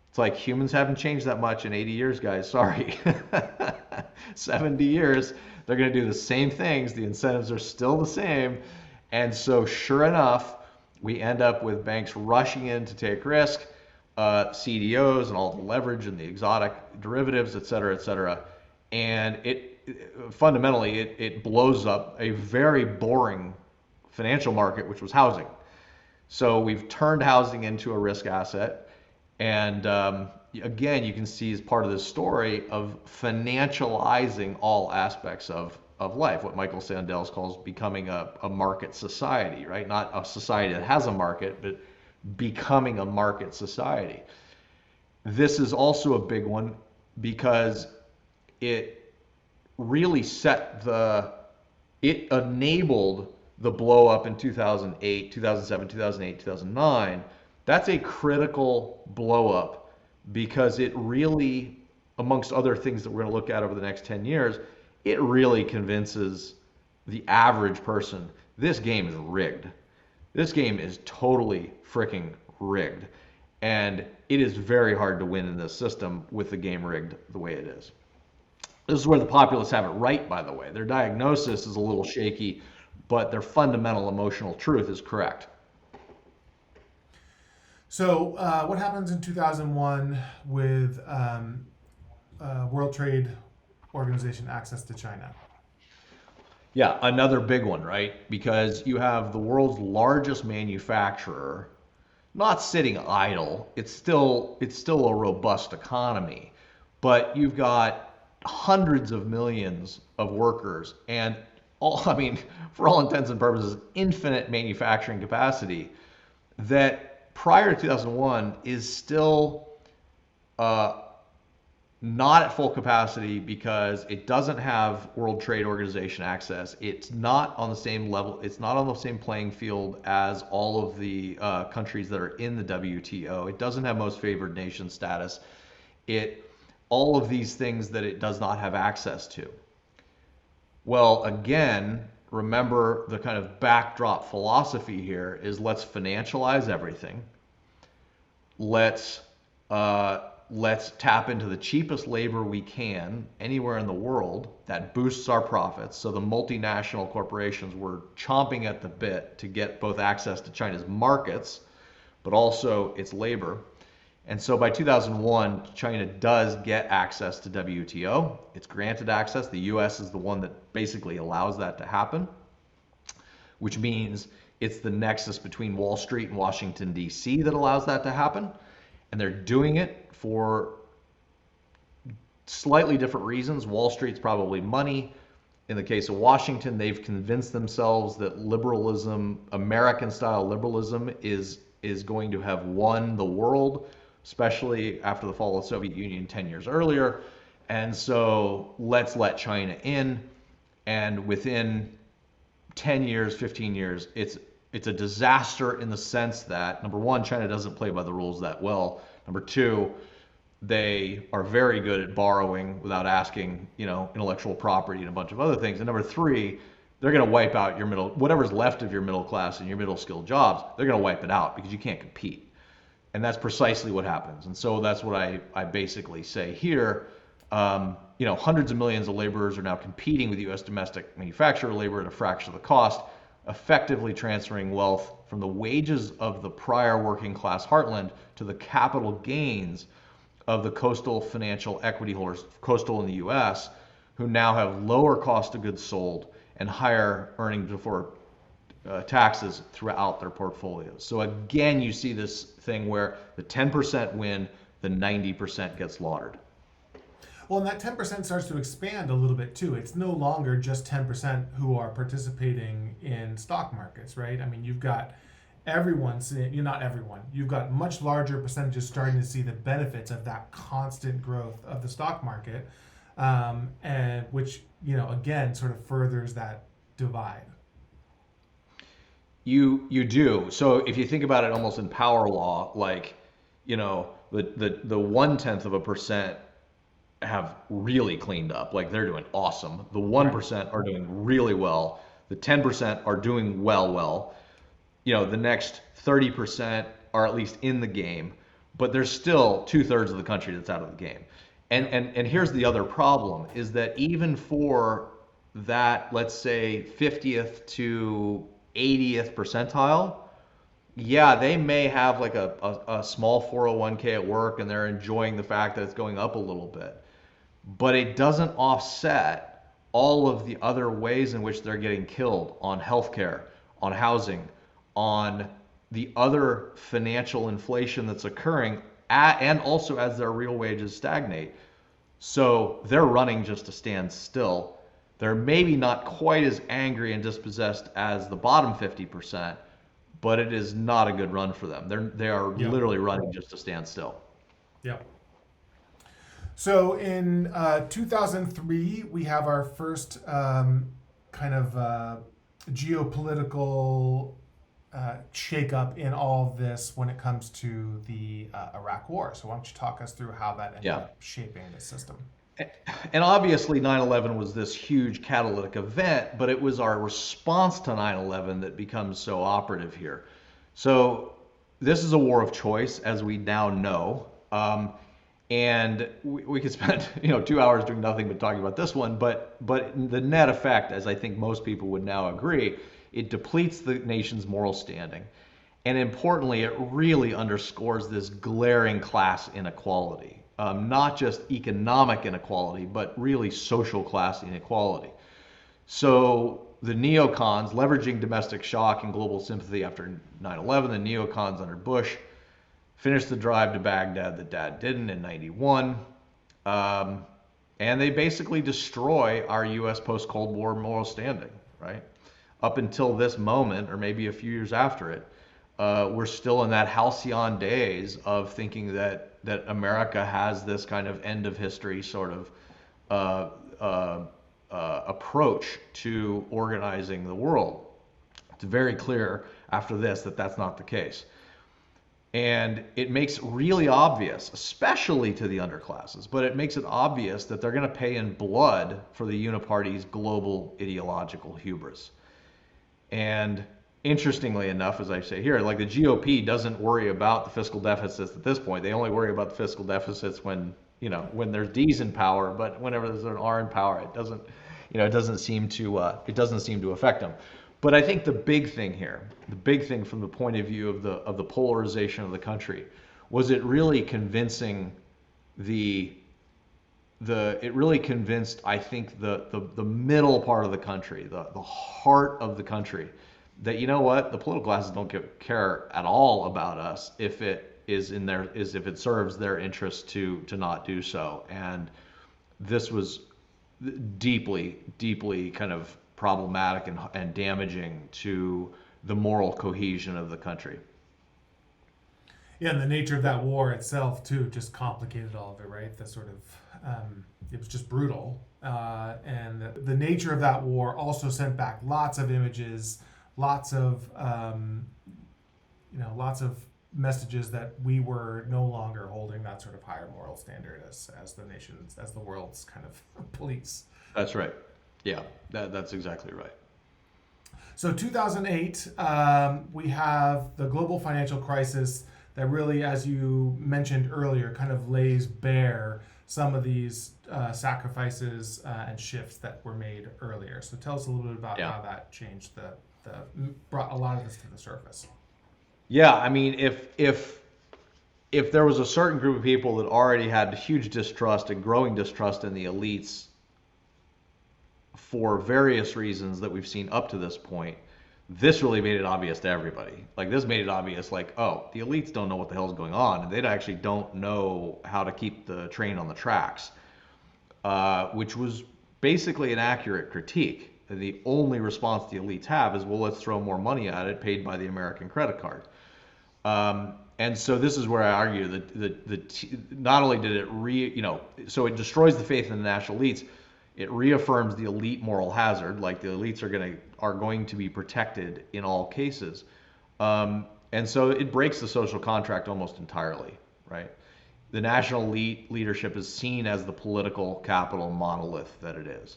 it's like humans haven't changed that much in 80 years, guys. Sorry. 70 years, they're going to do the same things. The incentives are still the same. And so sure enough, we end up with banks rushing in to take risk, CDOs and all the leverage and the exotic derivatives, et cetera, and fundamentally it blows up a very boring financial market, which was housing. So we've turned housing into a risk asset, and again, you can see as part of this story of financializing all aspects of life, what Michael Sandel calls becoming a market society, right? Not a society that has a market, but becoming a market society. This is also a big one because it really it enabled the blow up in 2008, 2007, 2008, 2009. That's a critical blow up because it really, amongst other things that we're going to look at over the next 10 years, it really convinces the average person this game is rigged. This game is totally freaking rigged. And it is very hard to win in this system with the game rigged the way it is. This is where the populists have it right, by the way. Their diagnosis is a little shaky, but their fundamental emotional truth is correct. So what happens in 2001 with World Trade Organization access to China? Yeah, another big one, right? Because you have the world's largest manufacturer not sitting idle. It's still a robust economy, but you've got hundreds of millions of workers, and I mean, for all intents and purposes, infinite manufacturing capacity that prior to 2001 is still uh, not at full capacity because it doesn't have World Trade Organization access. It's not on the same level. It's not on the same playing field as all of the countries that are in the WTO. It doesn't have most favored nation status. All of these things that it does not have access to. Well, again, remember the kind of backdrop philosophy here is let's financialize everything. Let's let's tap into the cheapest labor we can anywhere in the world that boosts our profits. So the multinational corporations were chomping at the bit to get both access to China's markets, but also its labor. And so by 2001, China does get access to WTO. It's granted access. The US is the one that basically allows that to happen, which means it's the nexus between Wall Street and Washington, D.C. that allows that to happen. And they're doing it for slightly different reasons. Wall Street's probably money. In the case of Washington, they've convinced themselves that liberalism, American-style liberalism, is going to have won the world, especially after the fall of the Soviet Union 10 years earlier. And so let's let China in. And within 10 years, 15 years, it's a disaster in the sense that, number one, China doesn't play by the rules that well. Number two, they are very good at borrowing without asking, intellectual property and a bunch of other things. And number three, they're going to wipe out your whatever's left of your middle class and your middle skilled jobs, they're going to wipe it out because you can't compete. And that's precisely what happens. And so that's what I basically say here. Hundreds of millions of laborers are now competing with U.S. domestic manufacturer labor at a fraction of the cost, effectively transferring wealth from the wages of the prior working class heartland to the capital gains of the coastal financial equity holders, coastal in the U.S., who now have lower cost of goods sold and higher earnings before taxes throughout their portfolios. So again, you see this thing where the 10% win, the 90% gets slaughtered. Well, and that 10% starts to expand a little bit too. It's no longer just 10% who are participating in stock markets, right? I mean, you've got everyone seeing, not everyone, you've got much larger percentages starting to see the benefits of that constant growth of the stock market, and which, again, sort of furthers that divide. You do. So if you think about it almost in power law, like, the 0.1% have really cleaned up. Like they're doing awesome. The 1% are doing really well. The 10% are doing well. The next 30% are at least in the game, but there's still 2/3 of the country that's out of the game. And here's the other problem is that even for that, let's say 50th to 80th percentile, yeah, they may have like a small 401k at work and they're enjoying the fact that it's going up a little bit. But it doesn't offset all of the other ways in which they're getting killed on healthcare, on housing, on the other financial inflation that's occurring, and also as their real wages stagnate. So they're running just to stand still. They're maybe not quite as angry and dispossessed as the bottom 50%, but it is not a good run for them. They are literally running just to stand still. Yeah. So in 2003, we have our first kind of geopolitical shakeup in all of this when it comes to the Iraq War. So why don't you talk us through how that ended up shaping the system? And obviously 9/11 was this huge catalytic event, but it was our response to 9/11 that becomes so operative here. So this is a war of choice, as we now know. And we could spend 2 hours doing nothing but talking about this one, but the net effect, as I think most people would now agree, it depletes the nation's moral standing. And importantly, it really underscores this glaring class inequality, not just economic inequality, but really social class inequality. So the neocons, leveraging domestic shock and global sympathy after 9/11, the neocons under Bush finished the drive to Baghdad that Dad didn't in 91. And they basically destroy our U.S. post-Cold War moral standing. right? Up until this moment, or maybe a few years after it, we're still in that halcyon days of thinking that America has this kind of end of history sort of approach to organizing the world. It's very clear after this that that's not the case. And it makes really obvious, especially to the underclasses, but it makes it obvious that they're going to pay in blood for the uniparty's global ideological hubris. And interestingly enough, as I say here, like the GOP doesn't worry about the fiscal deficits at this point. They only worry about the fiscal deficits when there's D's in power, but whenever there's an R in power, it doesn't seem to affect them. But I think the big thing here, the big thing from the point of view of the polarization of the country, was it really convincing it really convinced, I think, the middle part of the country, the heart of the country, that you know what, the political classes don't care at all about us if it serves their interest to not do so. And this was deeply, deeply kind of problematic and damaging to the moral cohesion of the country. Yeah, and the nature of that war itself too just complicated all of it, right? The sort of it was just brutal, and the nature of that war also sent back lots of images, lots of messages that we were no longer holding that sort of higher moral standard as the world's kind of police. That's right. Yeah, that's exactly right. So 2008, we have the global financial crisis that really, as you mentioned earlier, kind of lays bare some of these sacrifices and shifts that were made earlier. So tell us a little bit about how that changed brought a lot of this to the surface. Yeah, I mean, if there was a certain group of people that already had huge distrust and growing distrust in the elites for various reasons that we've seen up to this point, this really made it obvious to everybody. Like, this made it obvious, like, oh, the elites don't know what the hell is going on, and they actually don't know how to keep the train on the tracks, which was basically an accurate critique. The only response the elites have is, well, let's throw more money at it, paid by the American credit card. And so this is where I argue that not only did it so it destroys the faith in the national elites, it reaffirms the elite moral hazard, like the elites are going to be protected in all cases. And so it breaks the social contract almost entirely, right? The national elite leadership is seen as the political capital monolith that it is.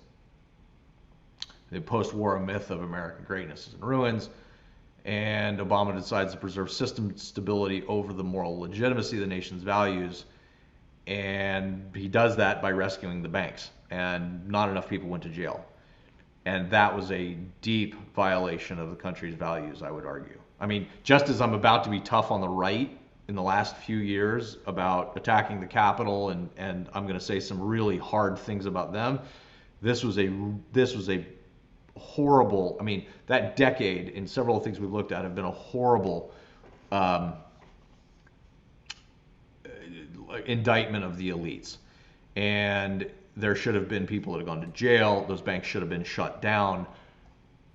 The post-war myth of American greatness is in ruins, and Obama decides to preserve system stability over the moral legitimacy of the nation's values, and he does that by rescuing the banks, and not enough people went to jail. And that was a deep violation of the country's values, I would argue. I mean, just as I'm about to be tough on the right in the last few years about attacking the Capitol, and I'm going to say some really hard things about them, this was a horrible, I mean, that decade in several things we've looked at have been a horrible indictment of the elites. And there should have been people that have gone to jail. Those banks should have been shut down.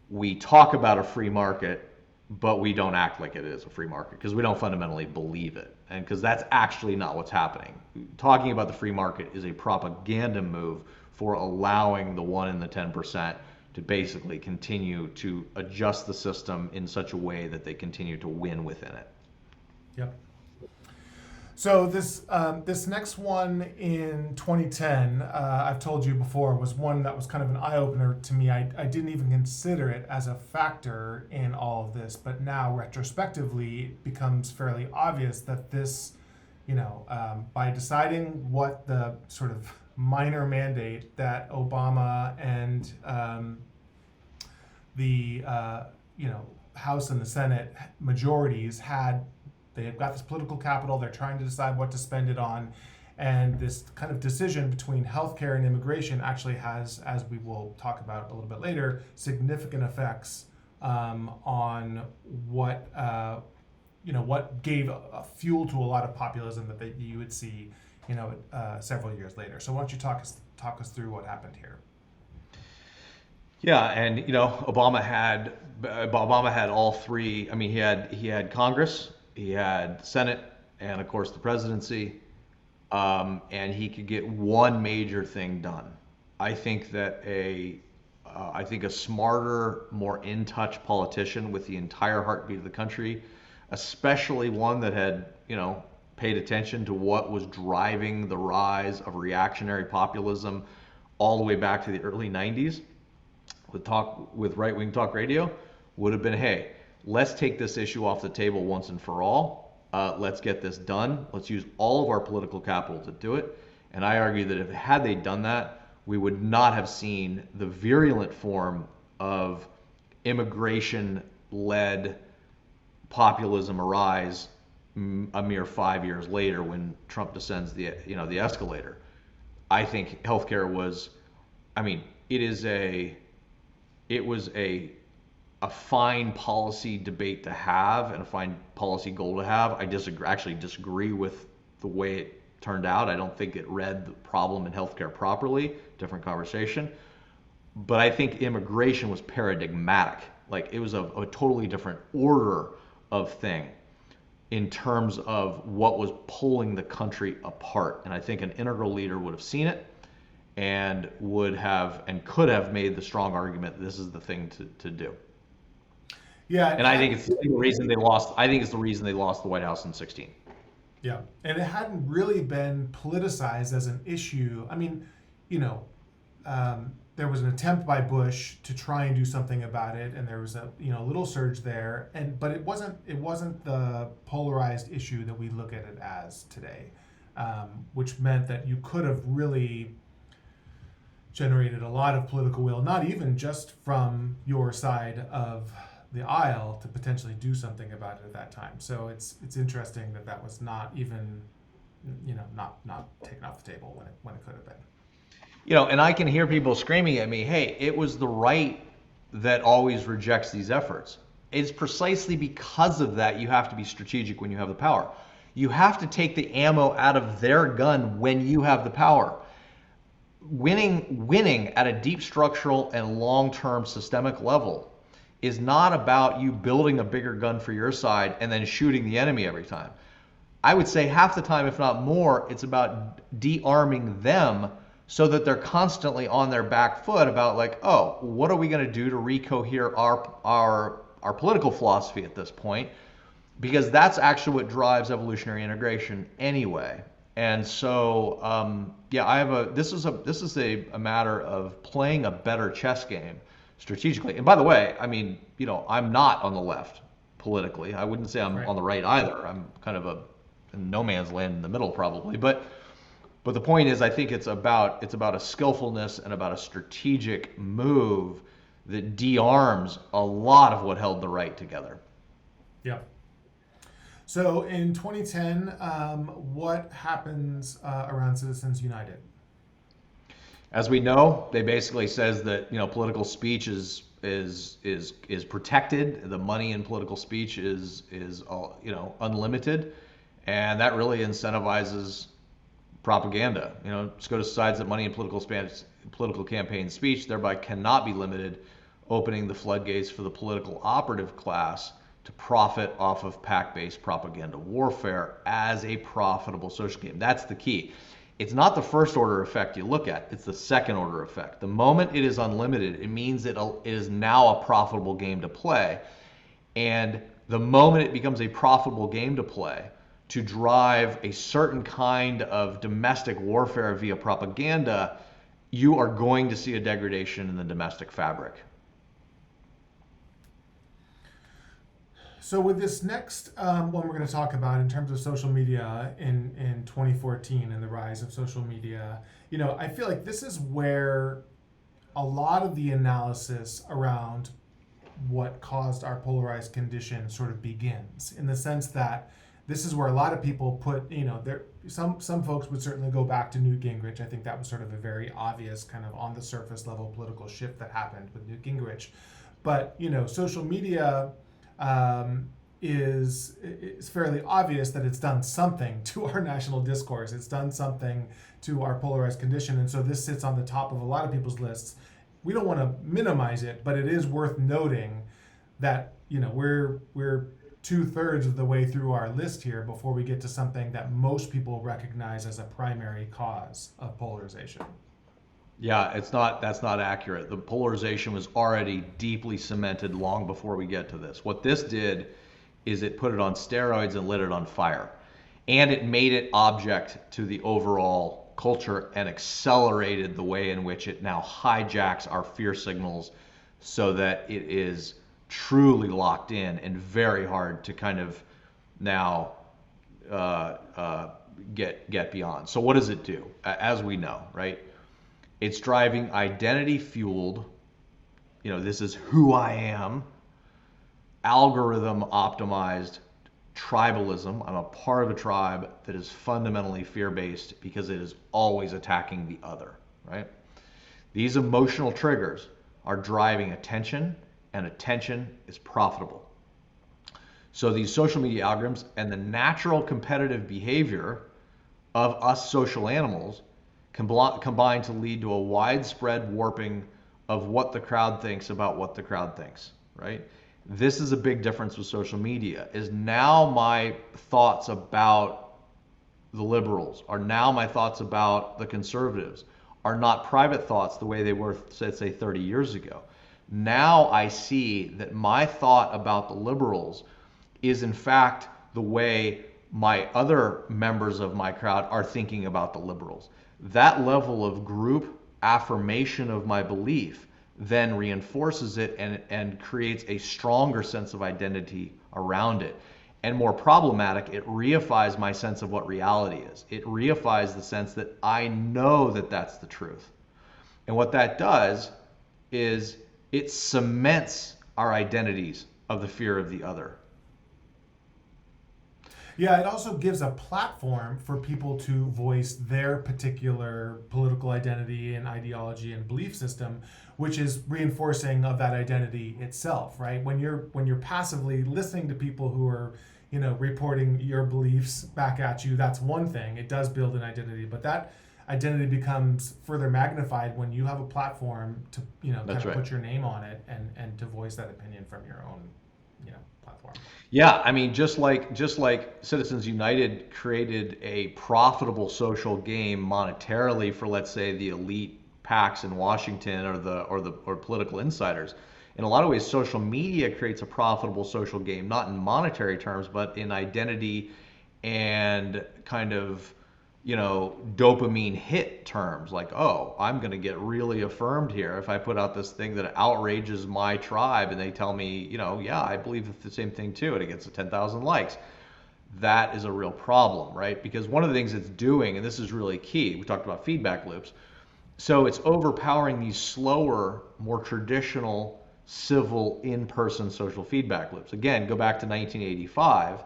We talk about a free market, but we don't act like it is a free market because we don't fundamentally believe it. And because that's actually not what's happening. Talking about the free market is a propaganda move for allowing the 1 in the 10% to basically continue to adjust the system in such a way that they continue to win within it. Yep. So this next one in 2010, I've told you before, was one that was kind of an eye-opener to me. I didn't even consider it as a factor in all of this, but now retrospectively it becomes fairly obvious that this, by deciding what the sort of minor mandate that Obama and the House and the Senate majorities had. They've got this political capital. They're trying to decide what to spend it on. And this kind of decision between healthcare and immigration actually has, as we will talk about a little bit later, significant effects on what gave a fuel to a lot of populism that you would see, several years later. So why don't you talk us through what happened here? Yeah, and Obama had all three. I mean, he had Congress, he had Senate, and of course the presidency. And he could get one major thing done. I think that I think a smarter, more in touch politician with the entire heartbeat of the country, especially one that had paid attention to what was driving the rise of reactionary populism all the way back to the early 90s with right wing talk radio, would have been, hey, let's take this issue off the table once and for all. Let's get this done. Let's use all of our political capital to do it. And I argue that if had they done that, we would not have seen the virulent form of immigration-led populism arise a mere 5 years later when Trump descends the escalator. I think healthcare was, I mean, it was a fine policy debate to have and a fine policy goal to have. I disagree with the way it turned out. I don't think it read the problem in healthcare properly. Different conversation. But I think immigration was paradigmatic. Like it was a totally different order of thing in terms of what was pulling the country apart. And I think an integral leader would have seen it and would have and could have made the strong argument that this is the thing to do. Yeah, And I think it's the reason they lost. I think it's the reason they lost the White House in 16. yeah, and it hadn't really been politicized as an issue. I mean, you know, there was an attempt by Bush to try and do something about it, and there was a little surge there, but it wasn't the polarized issue that we look at it as today, which meant that you could have really generated a lot of political will, not even just from your side of the aisle, to potentially do something about it at that time. So it's interesting that was not even not taken off the table when it could have been. And I can hear people screaming at me, "Hey, it was the right that always rejects these efforts." It's precisely because of that you have to be strategic when you have the power. You have to take the ammo out of their gun when you have the power. Winning at a deep structural and long-term systemic level is not about you building a bigger gun for your side and then shooting the enemy every time. I would say half the time, if not more, it's about de-arming them so that they're constantly on their back foot about like, oh, what are we going to do to recohere our political philosophy at this point? Because that's actually what drives evolutionary integration anyway. And so, this is a matter of playing a better chess game strategically. And by the way, I mean, I'm not on the left politically. I wouldn't say I'm Right. on the right either. I'm kind of in no man's land in the middle probably. But the point is, I think it's about a skillfulness and about a strategic move that de-arms a lot of what held the right together. Yeah. So in 2010, what happens around Citizens United? As we know, they basically says that political speech is protected. The money in political speech is unlimited, and that really incentivizes propaganda. SCOTUS decides that money in political campaign speech thereby cannot be limited, opening the floodgates for the political operative class to profit off of PAC-based propaganda warfare as a profitable social game. That's the key. It's not the first order effect you look at, it's the second order effect. The moment it is unlimited, it means it is now a profitable game to play. And the moment it becomes a profitable game to play, to drive a certain kind of domestic warfare via propaganda, you are going to see a degradation in the domestic fabric. So with this next one we're going to talk about in terms of social media in 2014 and the rise of social media, I feel like this is where a lot of the analysis around what caused our polarized condition sort of begins, in the sense that this is where a lot of people put, some folks would certainly go back to Newt Gingrich. I think that was sort of a very obvious kind of on the surface level political shift that happened with Newt Gingrich. But, social media is fairly obvious that it's done something to our national discourse. It's done something to our polarized condition. And so this sits on the top of a lot of people's lists. we don't want to minimize it, but it is worth noting that we're 2/3 of the way through our list here before we get to something that most people recognize as a primary cause of polarization. Yeah, that's not accurate. The polarization was already deeply cemented long before we get to this. What this did is it put it on steroids and lit it on fire. And it made it object to the overall culture and accelerated the way in which it now hijacks our fear signals so that it is truly locked in and very hard to kind of now get beyond. So what does it do? As we know, right? It's driving identity fueled, this is who I am, algorithm optimized tribalism. I'm a part of a tribe that is fundamentally fear-based because it is always attacking the other, right? These emotional triggers are driving attention, and attention is profitable. So these social media algorithms and the natural competitive behavior of us social animals combine to lead to a widespread warping of what the crowd thinks about what the crowd thinks, right? This is a big difference with social media, is now my thoughts about the liberals, are now my thoughts about the conservatives, are not private thoughts the way they were, let's say, 30 years ago. Now I see that my thought about the liberals is in fact the way my other members of my crowd are thinking about the liberals. That level of group affirmation of my belief then reinforces it and creates a stronger sense of identity around it. And more problematic, it reifies my sense of what reality is. It reifies the sense that I know that that's the truth. And what that does is it cements our identities of the fear of the other. Yeah, it also gives a platform for people to voice their particular political identity and ideology and belief system, which is reinforcing of that identity itself, right? When you're passively listening to people who are, reporting your beliefs back at you, that's one thing. It does build an identity, but that identity becomes further magnified when you have a platform to, That's right. put your name on it and to voice that opinion from your own, platform. Yeah, I mean, just like Citizens United created a profitable social game monetarily for, let's say, the elite PACs in Washington or political insiders. In a lot of ways, social media creates a profitable social game, not in monetary terms, but in identity and kind of dopamine hit terms, like, oh, I'm going to get really affirmed here if I put out this thing that outrages my tribe and they tell me, yeah, I believe the same thing too, and it gets 10,000 likes. That is a real problem, right? Because one of the things it's doing, and this is really key, we talked about feedback loops, so it's overpowering these slower, more traditional, civil, in-person social feedback loops. Again, go back to 1985.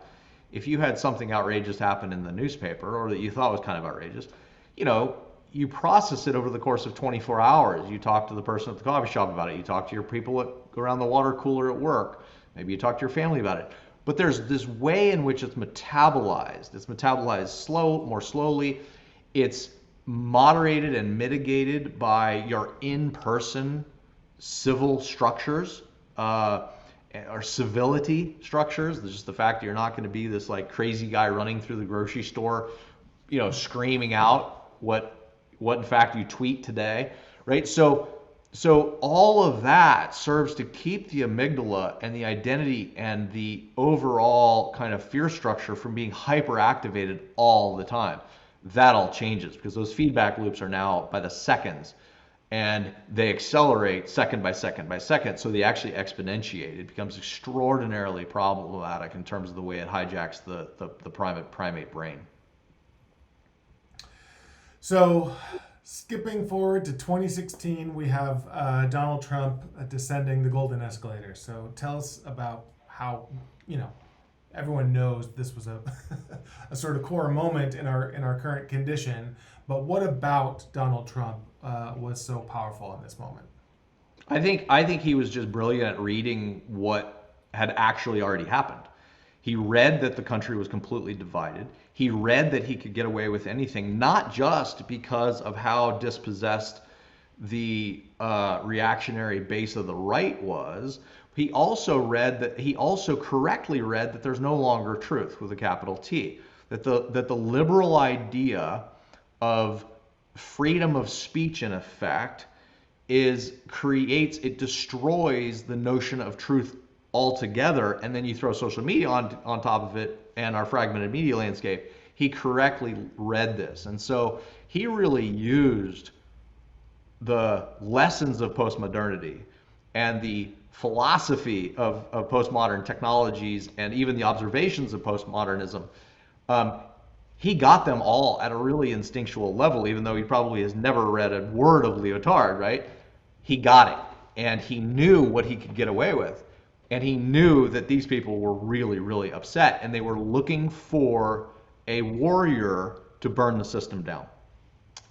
If you had something outrageous happen in the newspaper or that you thought was kind of outrageous, you process it over the course of 24 hours. You talk to the person at the coffee shop about it. You talk to your people around the water cooler at work. Maybe you talk to your family about it. But there's this way in which it's metabolized. It's metabolized more slowly. It's moderated and mitigated by your in-person civil structures. Or civility structures. There's just the fact that you're not going to be this like crazy guy running through the grocery store, screaming out what in fact you tweet today, right? So all of that serves to keep the amygdala and the identity and the overall kind of fear structure from being hyperactivated all the time. That all changes because those feedback loops are now by the seconds. And they accelerate second by second by second, so they actually exponentiate. It becomes extraordinarily problematic in terms of the way it hijacks the primate brain. So, skipping forward to 2016, we have Donald Trump descending the golden escalator. So, tell us about how, everyone knows this was a sort of core moment in our current condition. But what about Donald Trump was so powerful in this moment? I think he was just brilliant at reading what had actually already happened. He read that the country was completely divided. He read that he could get away with anything, not just because of how dispossessed the reactionary base of the right was, he also correctly read that there's no longer truth with a capital T. That the liberal idea of freedom of speech, in effect, it destroys the notion of truth altogether, and then you throw social media on top of it and our fragmented media landscape. He correctly read this, and so he really used the lessons of postmodernity and the philosophy of postmodern technologies and even the observations of postmodernism. He got them all at a really instinctual level, even though he probably has never read a word of Lyotard, right? He got it, and he knew what he could get away with. And he knew that these people were really, really upset, and they were looking for a warrior to burn the system down.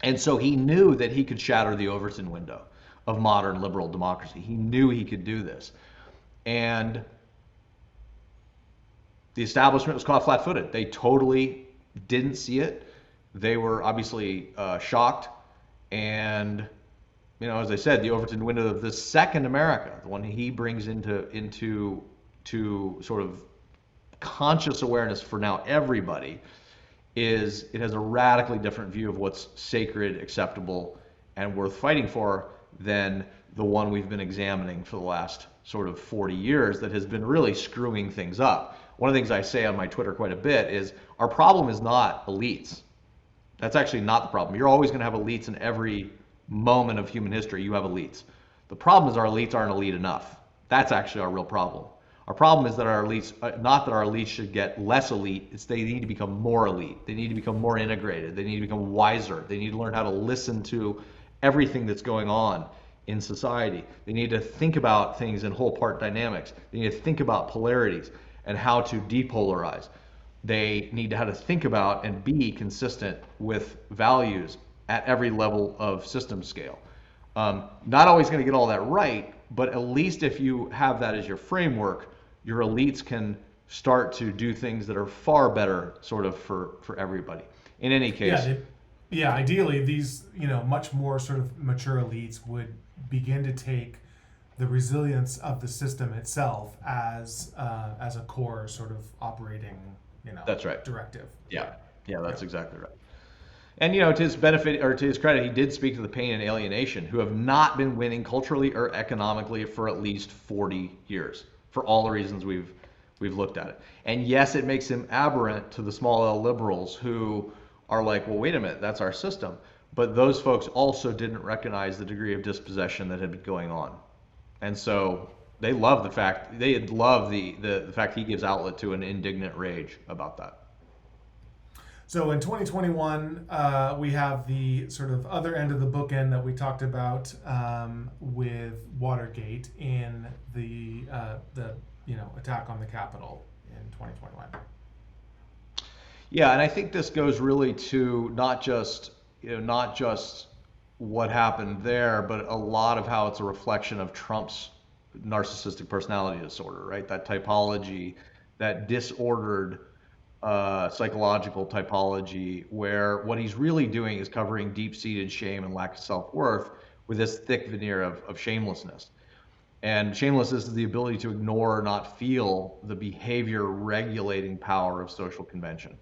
And so he knew that he could shatter the Overton window of modern liberal democracy. He knew he could do this. And the establishment was caught flat-footed. They totally didn't see it. They were obviously shocked. And, you know, as I said, the Overton window of the second America, the one he brings into sort of conscious awareness for now everybody, is it has a radically different view of what's sacred, acceptable, and worth fighting for than the one we've been examining for the last sort of 40 years that has been really screwing things up. One of the things I say on my Twitter quite a bit is our problem is not elites. That's actually not the problem. You're always going to have elites in every moment of human history. You have elites. The problem is our elites aren't elite enough. That's actually our real problem. Our problem is that our elites, not that our elites should get less elite, it's they need to become more elite. They need to become more integrated. They need to become wiser. They need to learn how to listen to everything that's going on in society. They need to think about things in whole part dynamics. They need to think about polarities and how to depolarize. They need to how to think about and be consistent with values at every level of system scale. Not always going to get all that right, but at least if you have that as your framework, your elites can start to do things that are far better sort of for everybody. In any case. Yeah, ideally these, much more sort of mature elites would begin to take the resilience of the system itself as a core sort of operating, That's right. directive. Yeah, that's exactly right. And to his benefit or to his credit, he did speak to the pain and alienation who have not been winning culturally or economically for at least 40 years, for all the reasons we've looked at it. And yes, it makes him aberrant to the small L liberals who are like, well, wait a minute, that's our system. But those folks also didn't recognize the degree of dispossession that had been going on. And so they love the fact the fact he gives outlet to an indignant rage about that. So in 2021, we have the sort of other end of the bookend that we talked about with Watergate in the attack on the Capitol in 2021. Yeah, and I think this goes really to not just what happened there, but a lot of how it's a reflection of Trump's narcissistic personality disorder, right? That typology, that disordered psychological typology, where what he's really doing is covering deep-seated shame and lack of self-worth with this thick veneer of shamelessness. And shamelessness is the ability to ignore or not feel the behavior regulating power of social convention.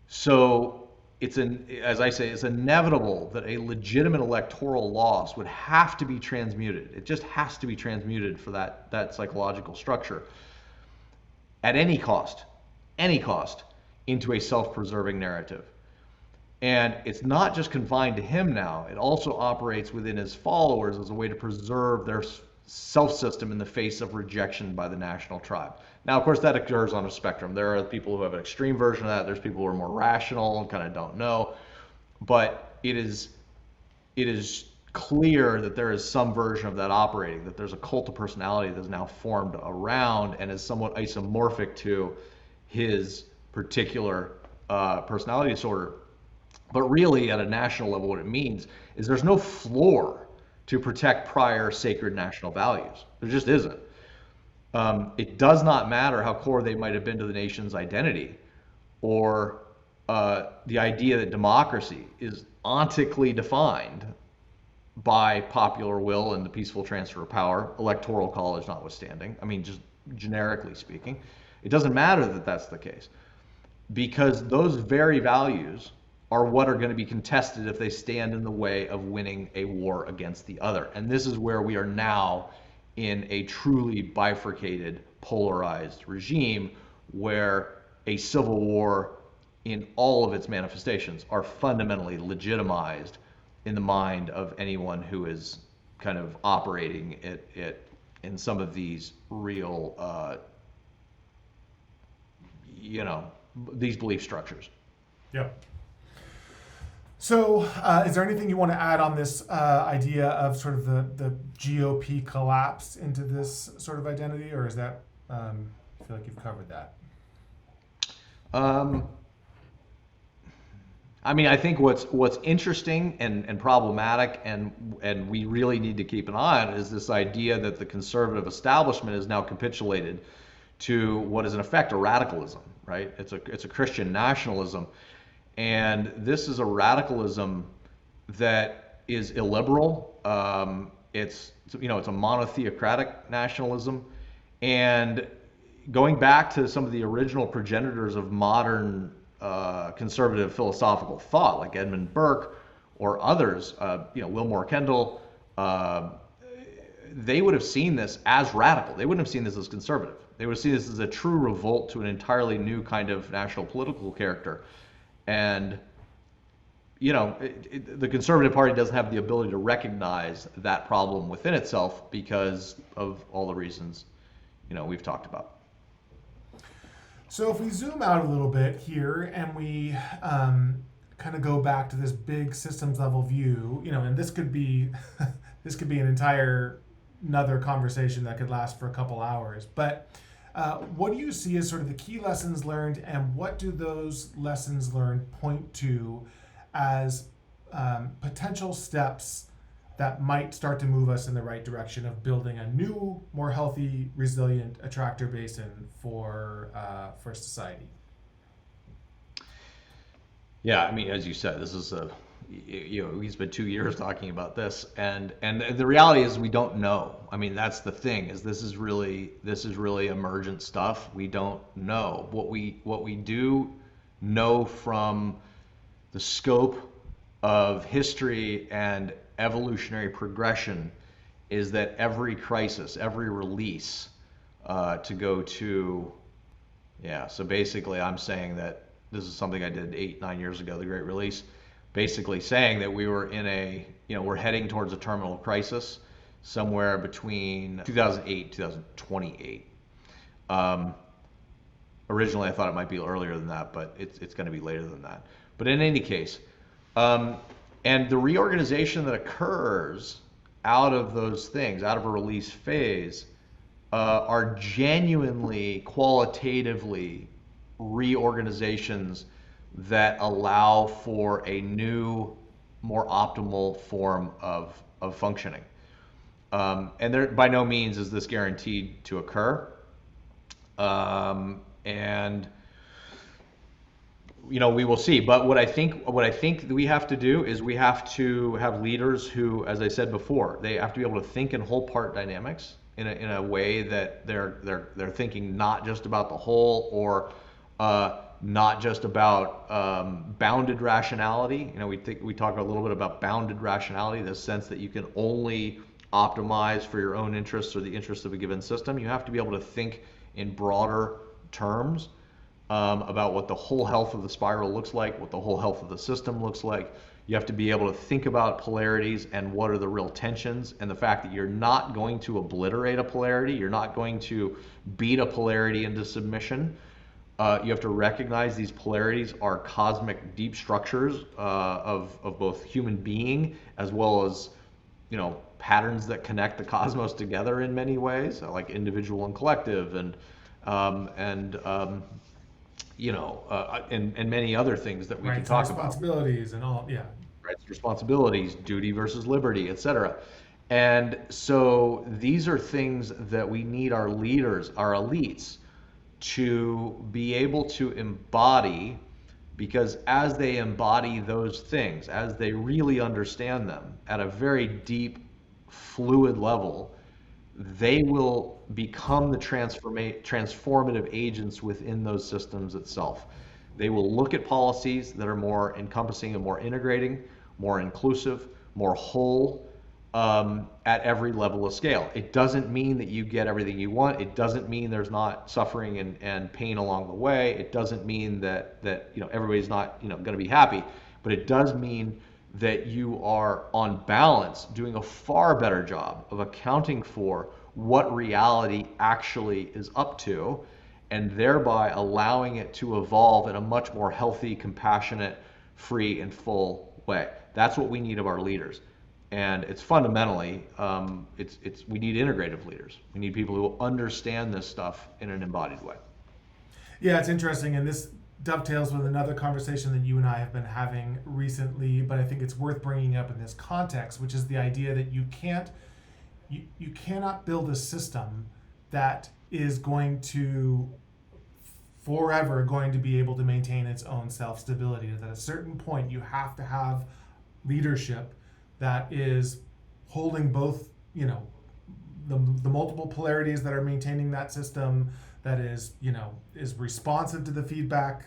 So as I say, it's inevitable that a legitimate electoral loss would have to be transmuted. It just has to be transmuted for that psychological structure at any cost, into a self-preserving narrative. And it's not just confined to him now. It also operates within his followers as a way to preserve their self-system in the face of rejection by the national tribe. Now, of course, that occurs on a spectrum. There are people who have an extreme version of that. There's people who are more rational and kind of don't know. But it is clear that there is some version of that operating, that there's a cult of personality that's now formed around and is somewhat isomorphic to his particular personality disorder. But really, at a national level, what it means is there's no floor to protect prior sacred national values. There just isn't. It does not matter how core they might have been to the nation's identity, or the idea that democracy is ontically defined by popular will and the peaceful transfer of power, electoral college notwithstanding. I mean, just generically speaking, it doesn't matter that that's the case, because those very values are what are going to be contested if they stand in the way of winning a war against the other. And this is where we are now in a truly bifurcated, polarized regime where a civil war in all of its manifestations are fundamentally legitimized in the mind of anyone who is kind of operating it in some of these real, these belief structures. Yep. So, is there anything you want to add on this idea of sort of the GOP collapse into this sort of identity, or is that I feel like you've covered that? I mean, I think what's interesting and problematic, and we really need to keep an eye on, is this idea that the conservative establishment is now capitulated to what is in effect a radicalism, right? It's a Christian nationalism, and this is a radicalism that is illiberal. It's a monotheocratic nationalism, and going back to some of the original progenitors of modern conservative philosophical thought, like Edmund Burke or others, Wilmore Kendall, they would have seen this as radical. They wouldn't have seen this as conservative. They would have seen this as a true revolt to an entirely new kind of national political character. And, the Conservative Party doesn't have the ability to recognize that problem within itself because of all the reasons, we've talked about. So if we zoom out a little bit here and we kind of go back to this big systems level view, and this could be an entire another conversation that could last for a couple hours. But what do you see as sort of the key lessons learned, and what do those lessons learned point to as potential steps that might start to move us in the right direction of building a new, more healthy, resilient attractor basin for society? Yeah, I mean, as you said, this is we spent 2 years talking about this, and the reality is we don't know. I mean, that's the thing, is this is really emergent stuff. We don't know. What we do know from the scope of history and evolutionary progression is that every crisis, every release, to go to, so basically I'm saying that this is something I did 8-9 years ago, the Great Release, basically saying that we were in we're heading towards a terminal crisis somewhere between 2008 2028. Originally I thought it might be earlier than that, but it's going to be later than that. But in any case, and the reorganization that occurs out of those things, out of a release phase, are genuinely, qualitatively reorganizations that allow for a new, more optimal form of functioning. And there, by no means is this guaranteed to occur. And we will see. But what I think we have to do is we have to have leaders who, as I said before, they have to be able to think in whole part dynamics in a way that they're thinking not just about the whole, or not just about bounded rationality. We talk a little bit about bounded rationality, the sense that you can only optimize for your own interests or the interests of a given system. You have to be able to think in broader terms about what the whole health of the spiral looks like, what the whole health of the system looks like. You have to be able to think about polarities and what are the real tensions, and the fact that you're not going to obliterate a polarity, you're not going to beat a polarity into submission. You have to recognize these polarities are cosmic deep structures of both human being as well as patterns that connect the cosmos together in many ways, like individual and collective, and many other things that we can talk about. Responsibilities and all, yeah. Rights, responsibilities, duty versus liberty, etc. And so these are things that we need our leaders, our elites, to be able to embody, because as they embody those things, as they really understand them at a very deep, fluid level, they will become the transformative agents within those systems itself. They will look at policies that are more encompassing and more integrating, more inclusive, more whole, at every level of scale. It doesn't mean that you get everything you want. It doesn't mean there's not suffering and pain along the way. It doesn't mean that everybody's not going to be happy, but it does mean that you are on balance doing a far better job of accounting for what reality actually is up to, and thereby allowing it to evolve in a much more healthy, compassionate, free, and full way. That's what we need of our leaders. And it's fundamentally, we need integrative leaders. We need people who understand this stuff in an embodied way. Yeah, it's interesting, and this dovetails with another conversation that you and I have been having recently, but I think it's worth bringing up in this context, which is the idea that you cannot build a system that is going to forever going to be able to maintain its own self-stability. At a certain point, you have to have leadership that is holding both, the multiple polarities that are maintaining that system, that is responsive to the feedback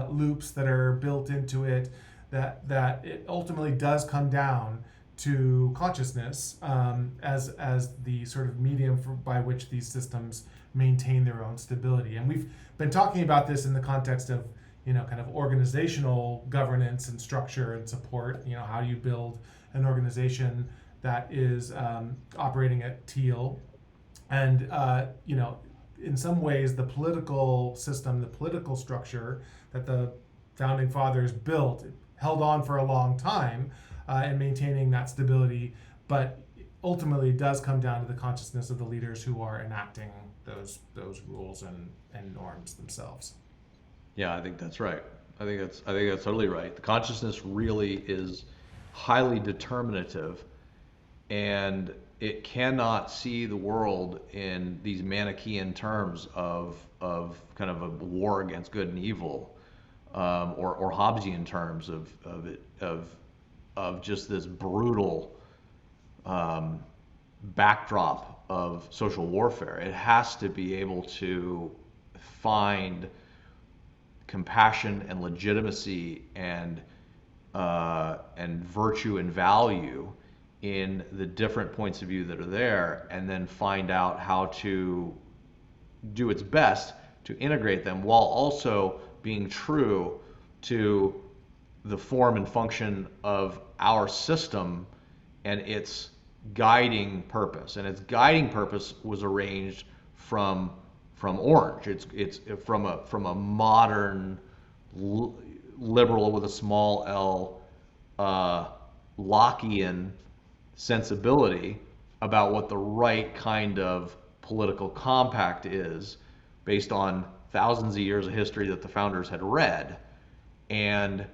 loops that are built into it, that it ultimately does come down to consciousness as the sort of medium by which these systems maintain their own stability. And we've been talking about this in the context of kind of organizational governance and structure and support. How do you build an organization that is operating at teal, and in some ways the political system, the political structure that the founding fathers built held on for a long time in maintaining that stability, but ultimately does come down to the consciousness of the leaders who are enacting those rules and norms themselves. Yeah, I think that's right. I think that's totally right. The consciousness really is highly determinative, and it cannot see the world in these Manichaean terms of kind of a war against good and evil, or Hobbesian terms of just this brutal backdrop of social warfare. It has to be able to find compassion and legitimacy and virtue and value in the different points of view that are there, and then find out how to do its best to integrate them while also being true to the form and function of our system and its guiding purpose. And its guiding purpose was arranged from Orange. It's from a modern liberal with a small L, Lockean sensibility about what the right kind of political compact is, based on thousands of years of history that the founders had read. And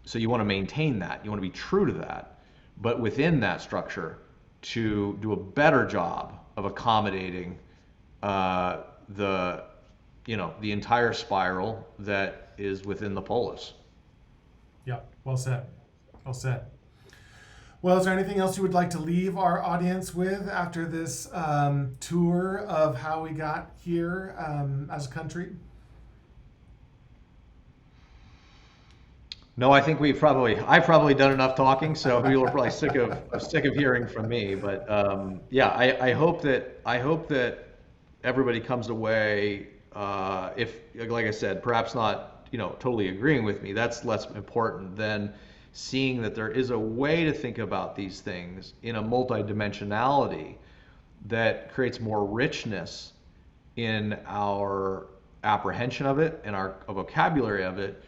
so you want to maintain that, you want to be true to that, but within that structure to do a better job of accommodating the entire spiral that is within the polis. Yeah, well said. Well said. Well, is there anything else you would like to leave our audience with after this tour of how we got here as a country? No, I think I've probably done enough talking, so people are probably sick of hearing from me. But I hope that everybody comes away, if, like I said, perhaps not totally agreeing with me. That's less important than seeing that there is a way to think about these things in a multidimensionality that creates more richness in our apprehension of it and our vocabulary of it.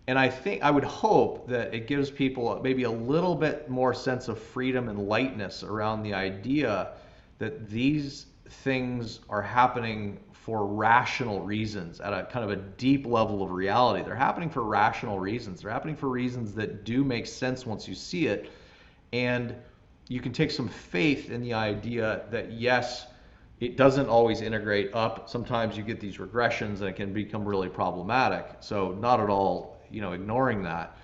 And I would hope that it gives people maybe a little bit more sense of freedom and lightness around the idea that these things are happening for rational reasons at a kind of a deep level of reality. They're happening for rational reasons. They're happening for reasons that do make sense once you see it. And you can take some faith in the idea that, yes, it doesn't always integrate up. Sometimes you get these regressions and it can become really problematic. So not at all, ignoring that.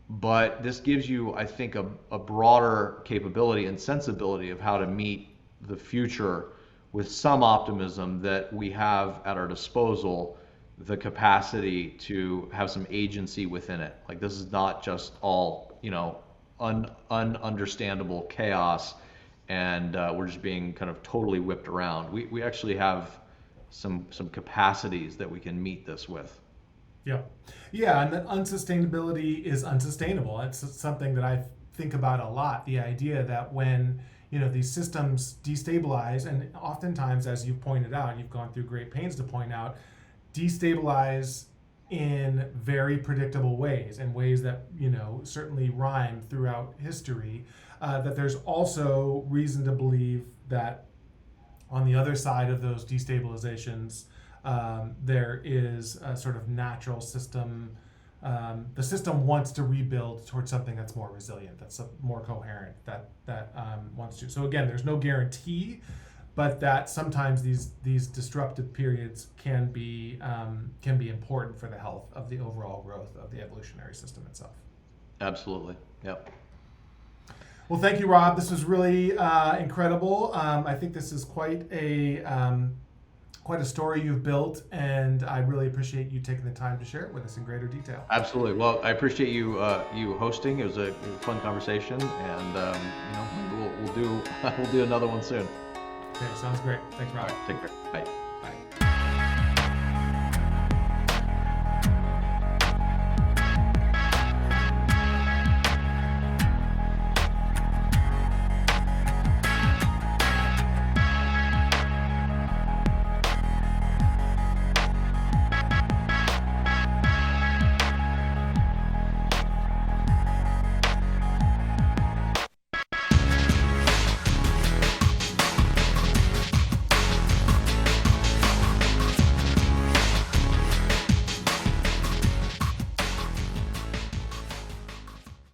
But this gives you, I think, a broader capability and sensibility of how to meet the future with some optimism that we have at our disposal the capacity to have some agency within it. Like, this is not just all, ununderstandable chaos, and we're just being kind of totally whipped around. We actually have some capacities that we can meet this with. Yeah. Yeah, and that unsustainability is unsustainable. It's something that I think about a lot, the idea that when these systems destabilize, and oftentimes, as you've pointed out, you've gone through great pains to point out, destabilize in very predictable ways, in ways that certainly rhyme throughout history, that there's also reason to believe that on the other side of those destabilizations, there is a sort of natural system. The system wants to rebuild towards something that's more resilient, that's more coherent, that wants to. So again, there's no guarantee, but that sometimes these disruptive periods can be important for the health of the overall growth of the evolutionary system itself. Absolutely. Yep. Well, thank you, Rob. This was really incredible. I think this is quite a story you've built, and I really appreciate you taking the time to share it with us in greater detail. Absolutely. Well, I appreciate you hosting. It was a fun conversation, and we'll do another one soon. Okay, sounds great. Thanks, Rob. All right, take care. Bye. Bye.